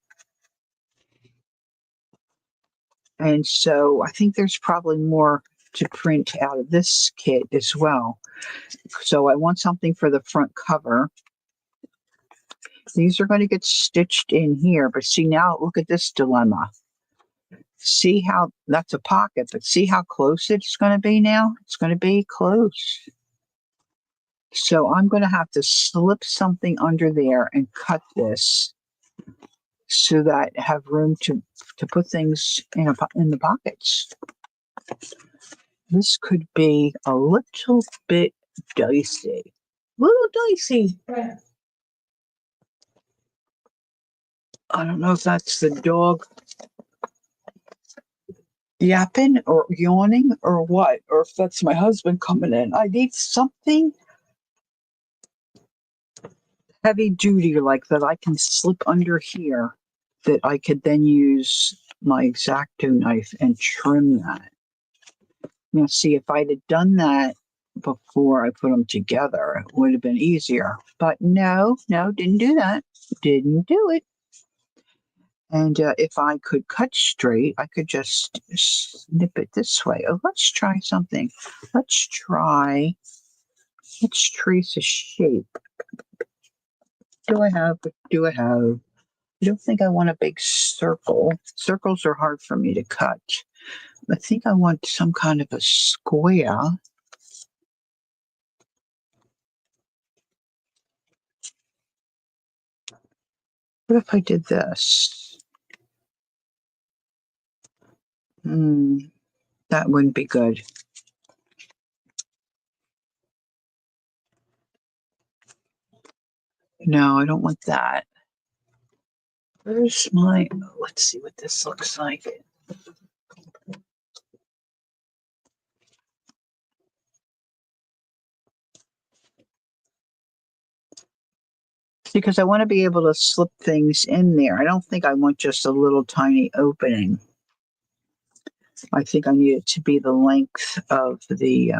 And so I think there's probably more to print out of this kit as well. So I want something for the front cover. These are going to get stitched in here, but see now, look at this dilemma. See how that's a pocket, but see how close it's going to be now? It's going to be close. So I'm going to have to slip something under there and cut this so that I have room to put things in the pockets. This could be a little bit dicey. Little dicey. I don't know if that's the dog yapping or yawning or what, or if that's my husband coming in. I need something heavy duty like that I can slip under here that I could then use my X-Acto knife and trim that. Now, see, if I'd have done that before I put them together, it would have been easier. But no, didn't do that. Didn't do it. And if I could cut straight, I could just snip it this way. Oh, let's try something. Let's trace a shape. Do I have? I don't think I want a big circle. Circles are hard for me to cut. I think I want some kind of a square. What if I did this? That wouldn't be good. No, I don't want that. Where's my, let's see what this looks like. Because I want to be able to slip things in there. I don't think I want just a little tiny opening. I think I need it to be the length of the,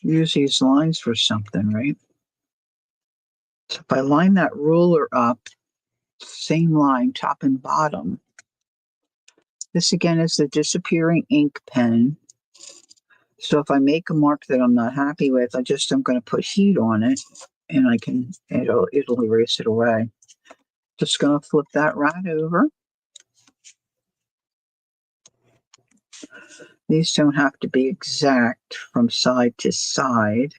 use these lines for something, right? So if I line that ruler up, same line, top and bottom. This again is the disappearing ink pen. So if I make a mark that I'm not happy with, I'm going to put heat on it and it'll erase it away. Just going to flip that right over. These don't have to be exact from side to side.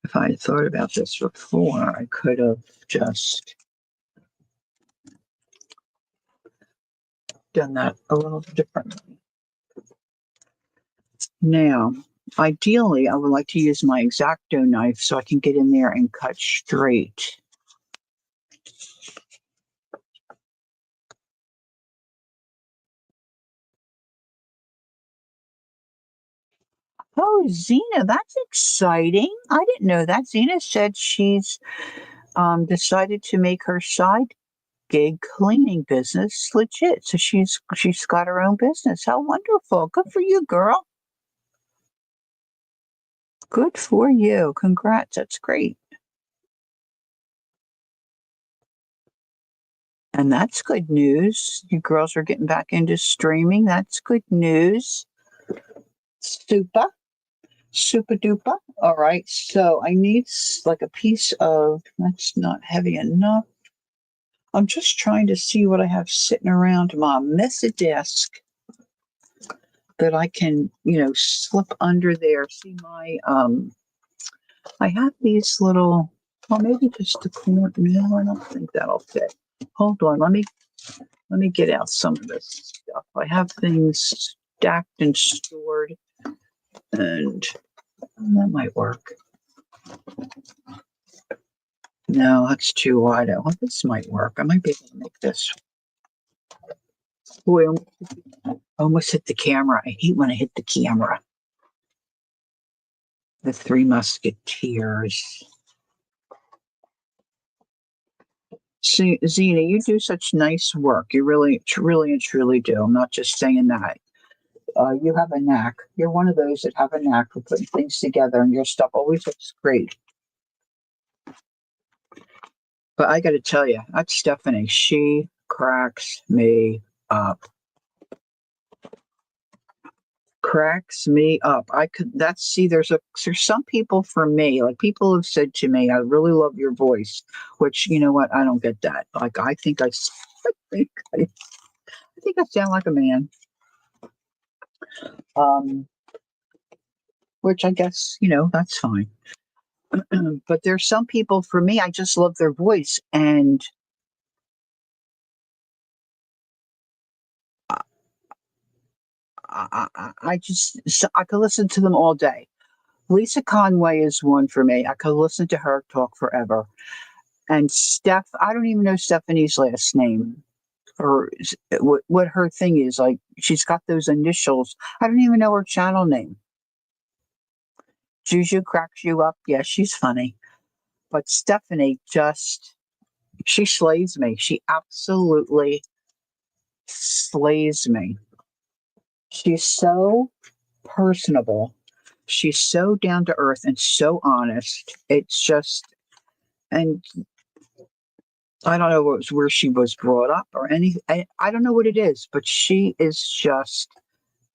If I had thought about this before, I could have just done that a little differently. Now, ideally, I would like to use my X-Acto knife so I can get in there and cut straight. Oh, Zena, that's exciting. I didn't know that. Zena said she's decided to make her side gig cleaning business legit. So she's got her own business. How wonderful. Good for you, girl. Good for you. Congrats. That's great. And that's good news. You girls are getting back into streaming. That's good news. Super. Super duper. All right. So I need like a piece of, that's not heavy enough. I'm just trying to see what I have sitting around my messy desk that I can, slip under there. See my, I have these little, well, maybe just the corner. No, I don't think that'll fit. Hold on. Let me get out some of this stuff. I have things stacked and stored, and that might work. No, that's too wide. Well, this might work. I might be able to make this. Boy, I almost hit the camera. I hate when I hit the camera. The Three Musketeers. See, Zena, you do such nice work. You really, truly, and truly do. I'm not just saying that. You have a knack. You're one of those that have a knack for putting things together, and your stuff always looks great. But I got to tell you, that's Stephanie. She cracks me up. Cracks me up. There's some people for me, like people have said to me, I really love your voice, which, you know what, I don't get that. Like, think I, I think I sound like a man. Um, which I guess, that's fine. But there's some people for me, I just love their voice. And I could listen to them all day. Lisa Conway is one for me. I could listen to her talk forever. And I don't even know Stephanie's last name or what her thing is. Like, she's got those initials. I don't even know her channel name. Juju cracks you up. Yeah, she's funny. But Stephanie she slays me. She absolutely slays me. She's so personable. She's so down to earth and so honest. It's just, and I don't know where she was brought up or anything. I don't know what it is, but she is just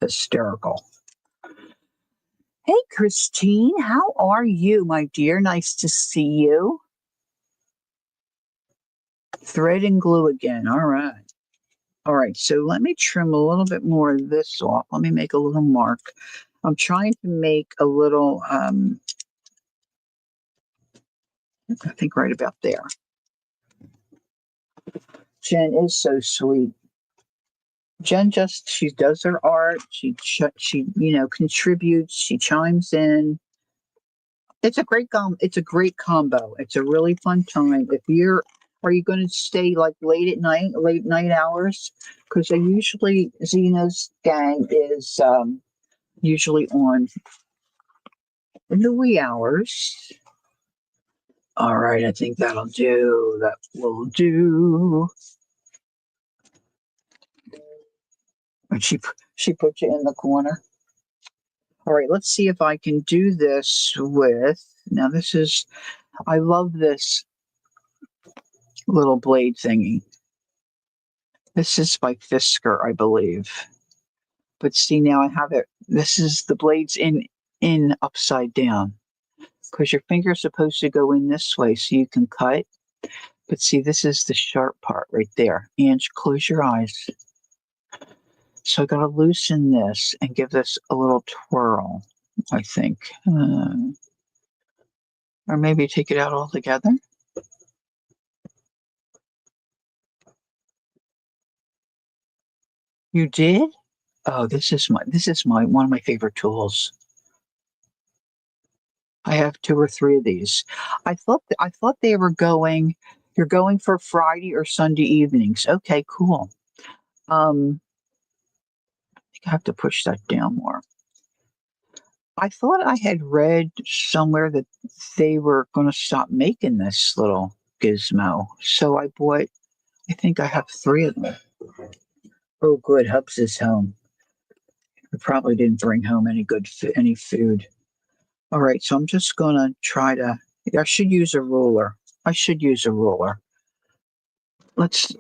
hysterical. Hey, Christine, how are you, my dear? Nice to see you. Thread and glue again. All right. All right. So let me trim a little bit more of this off. Let me make a little mark. I'm trying to make a little, I think right about there. Jen is so sweet. Jen she does her art. She contributes. She chimes in. It's a great It's a great combo. It's a really fun time. Are you going to stay like late night hours? Because Zena's gang is usually on in the wee hours. All right, I think that'll do. That will do. And she put you in the corner. All right, let's see if I can do this with. Now I love this little blade thingy. This is by Fisker, I believe. But see, now I have it. This is the blades in upside down because your finger's supposed to go in this way so you can cut. But see, this is the sharp part right there. And close your eyes. So I got to loosen this and give this a little twirl, I think. Or maybe take it out altogether. You did? Oh, this is my one of my favorite tools. I have 2 or 3 of these. I thought they were you're going for Friday or Sunday evenings. Okay, cool. I think I have to push that down more. I thought I had read somewhere that they were going to stop making this little gizmo. So I think I have 3 of them. Oh, good. Hubs is home. We probably didn't bring home any food. All right, so I'm just going to try to. I should use a ruler. Let's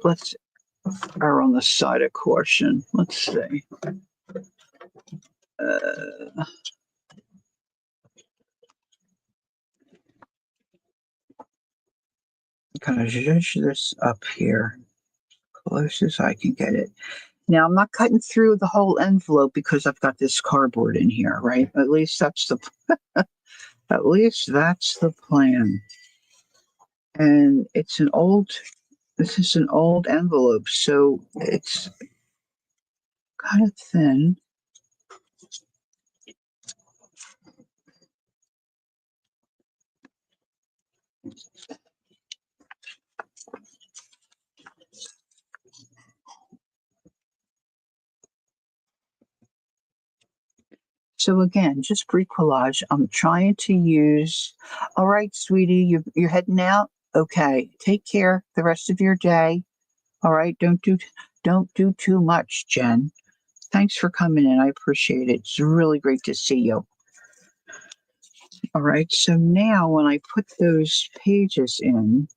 err on the side of caution. Let's see. Kind of zhuzh this up here, close as I can get it. Now I'm not cutting through the whole envelope because I've got this cardboard in here, right? At least that's the plan. And this is an old envelope, so it's kind of thin. So again, just bricolage. I'm trying to use. All right, sweetie, you're heading out. Okay, take care the rest of your day. All right, don't do too much, Jen. Thanks for coming in. I appreciate it. It's really great to see you. All right, so now when I put those pages in,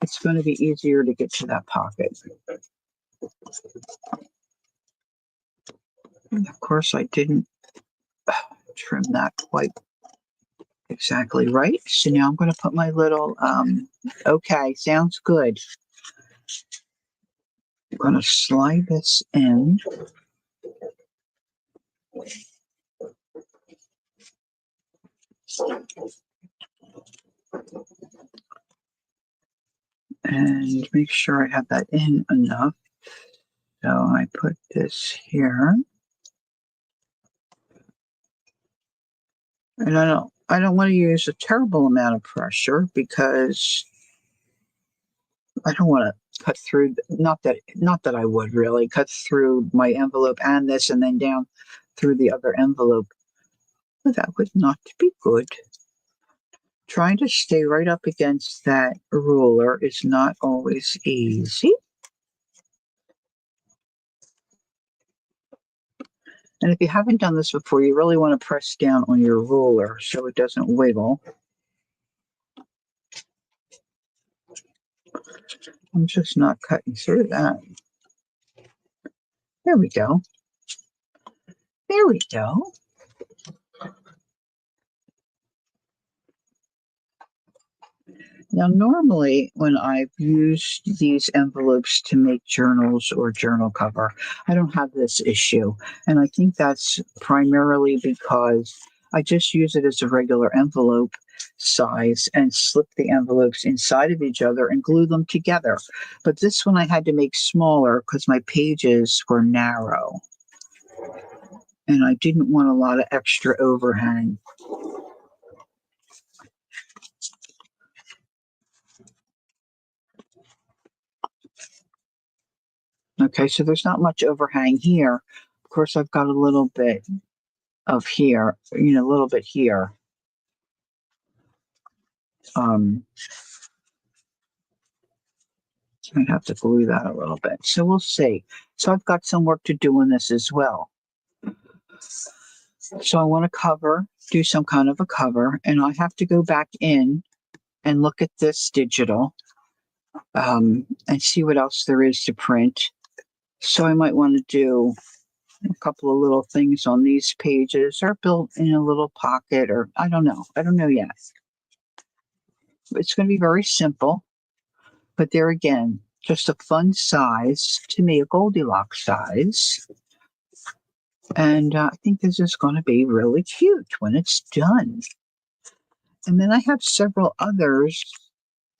it's going to be easier to get to that pocket. And of course, I didn't trim that quite exactly right. So now I'm going to put my little, okay, sounds good. I'm going to slide this in. And make sure I have that in enough. So I put this here. And I don't want to use a terrible amount of pressure because I don't want to cut through, not that I would really cut through my envelope and this and then down through the other envelope. But that would not be good. Trying to stay right up against that ruler is not always easy. And if you haven't done this before, you really want to press down on your ruler so it doesn't wiggle. I'm just not cutting through that. There we go. There we go. Now, normally when I've used these envelopes to make journals or journal cover, I don't have this issue. And I think that's primarily because I just use it as a regular envelope size and slip the envelopes inside of each other and glue them together. But this one I had to make smaller because my pages were narrow. And I didn't want a lot of extra overhang. Okay, so there's not much overhang here. Of course, I've got a little bit of here, a little bit here. I'd have to glue that a little bit. So we'll see. So I've got some work to do on this as well. So I want to do some kind of a cover, and I have to go back in and look at this digital and see what else there is to print. So I might want to do a couple of little things on these pages or build in a little pocket, or I don't know. I don't know yet. It's going to be very simple, but there again, just a fun size, to me, a Goldilocks size. And I think this is going to be really cute when it's done. And then I have several others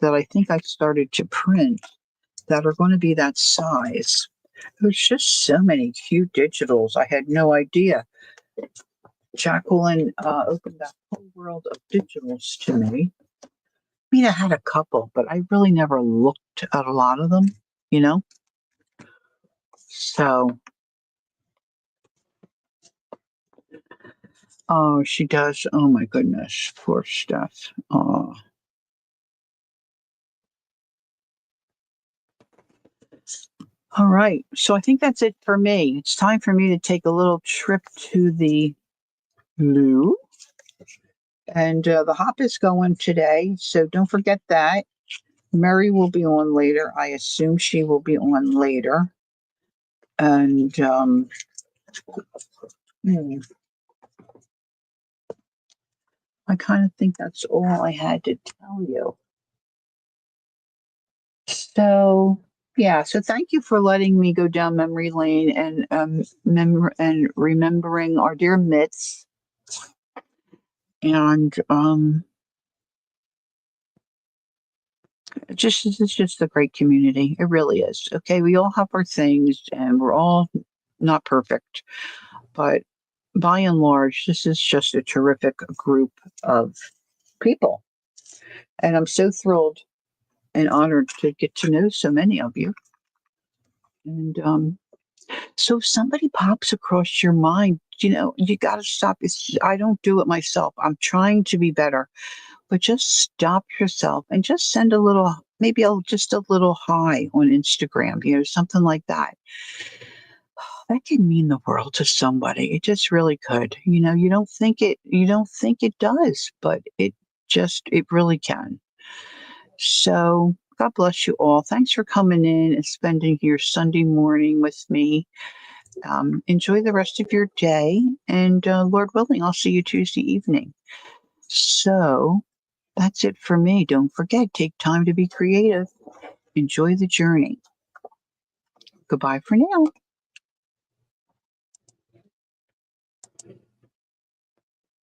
that I think I started to print that are going to be that size. There's just so many cute digitals. I had no idea. Jacqueline opened that whole world of digitals to me. I mean, I had a couple, but I really never looked at a lot of them, So, oh, she does. Oh my goodness, poor Steph. Oh. All right, so I think that's it for me. It's time for me to take a little trip to the loo. And the hop is going today, so don't forget that. Mary will be on later. I assume she will be on later. And I kind of think that's all I had to tell you. So, yeah, so thank you for letting me go down memory lane and remembering our dear Mitts. And it's just a great community. It really is. Okay, we all have our things and we're all not perfect, but by and large, this is just a terrific group of people. And I'm so thrilled and honored to get to know so many of you. And so if somebody pops across your mind, you got to stop. I don't do it myself. I'm trying to be better, but just stop yourself and just send just a little hi on Instagram, something like that. That can mean the world to somebody. It just really could. You don't think it does, but it really can. So God bless you all. Thanks for coming in and spending your Sunday morning with me. Enjoy the rest of your day, and Lord willing, I'll see you Tuesday evening. So that's it for me. Don't forget, take time to be creative. Enjoy the journey. Goodbye for now.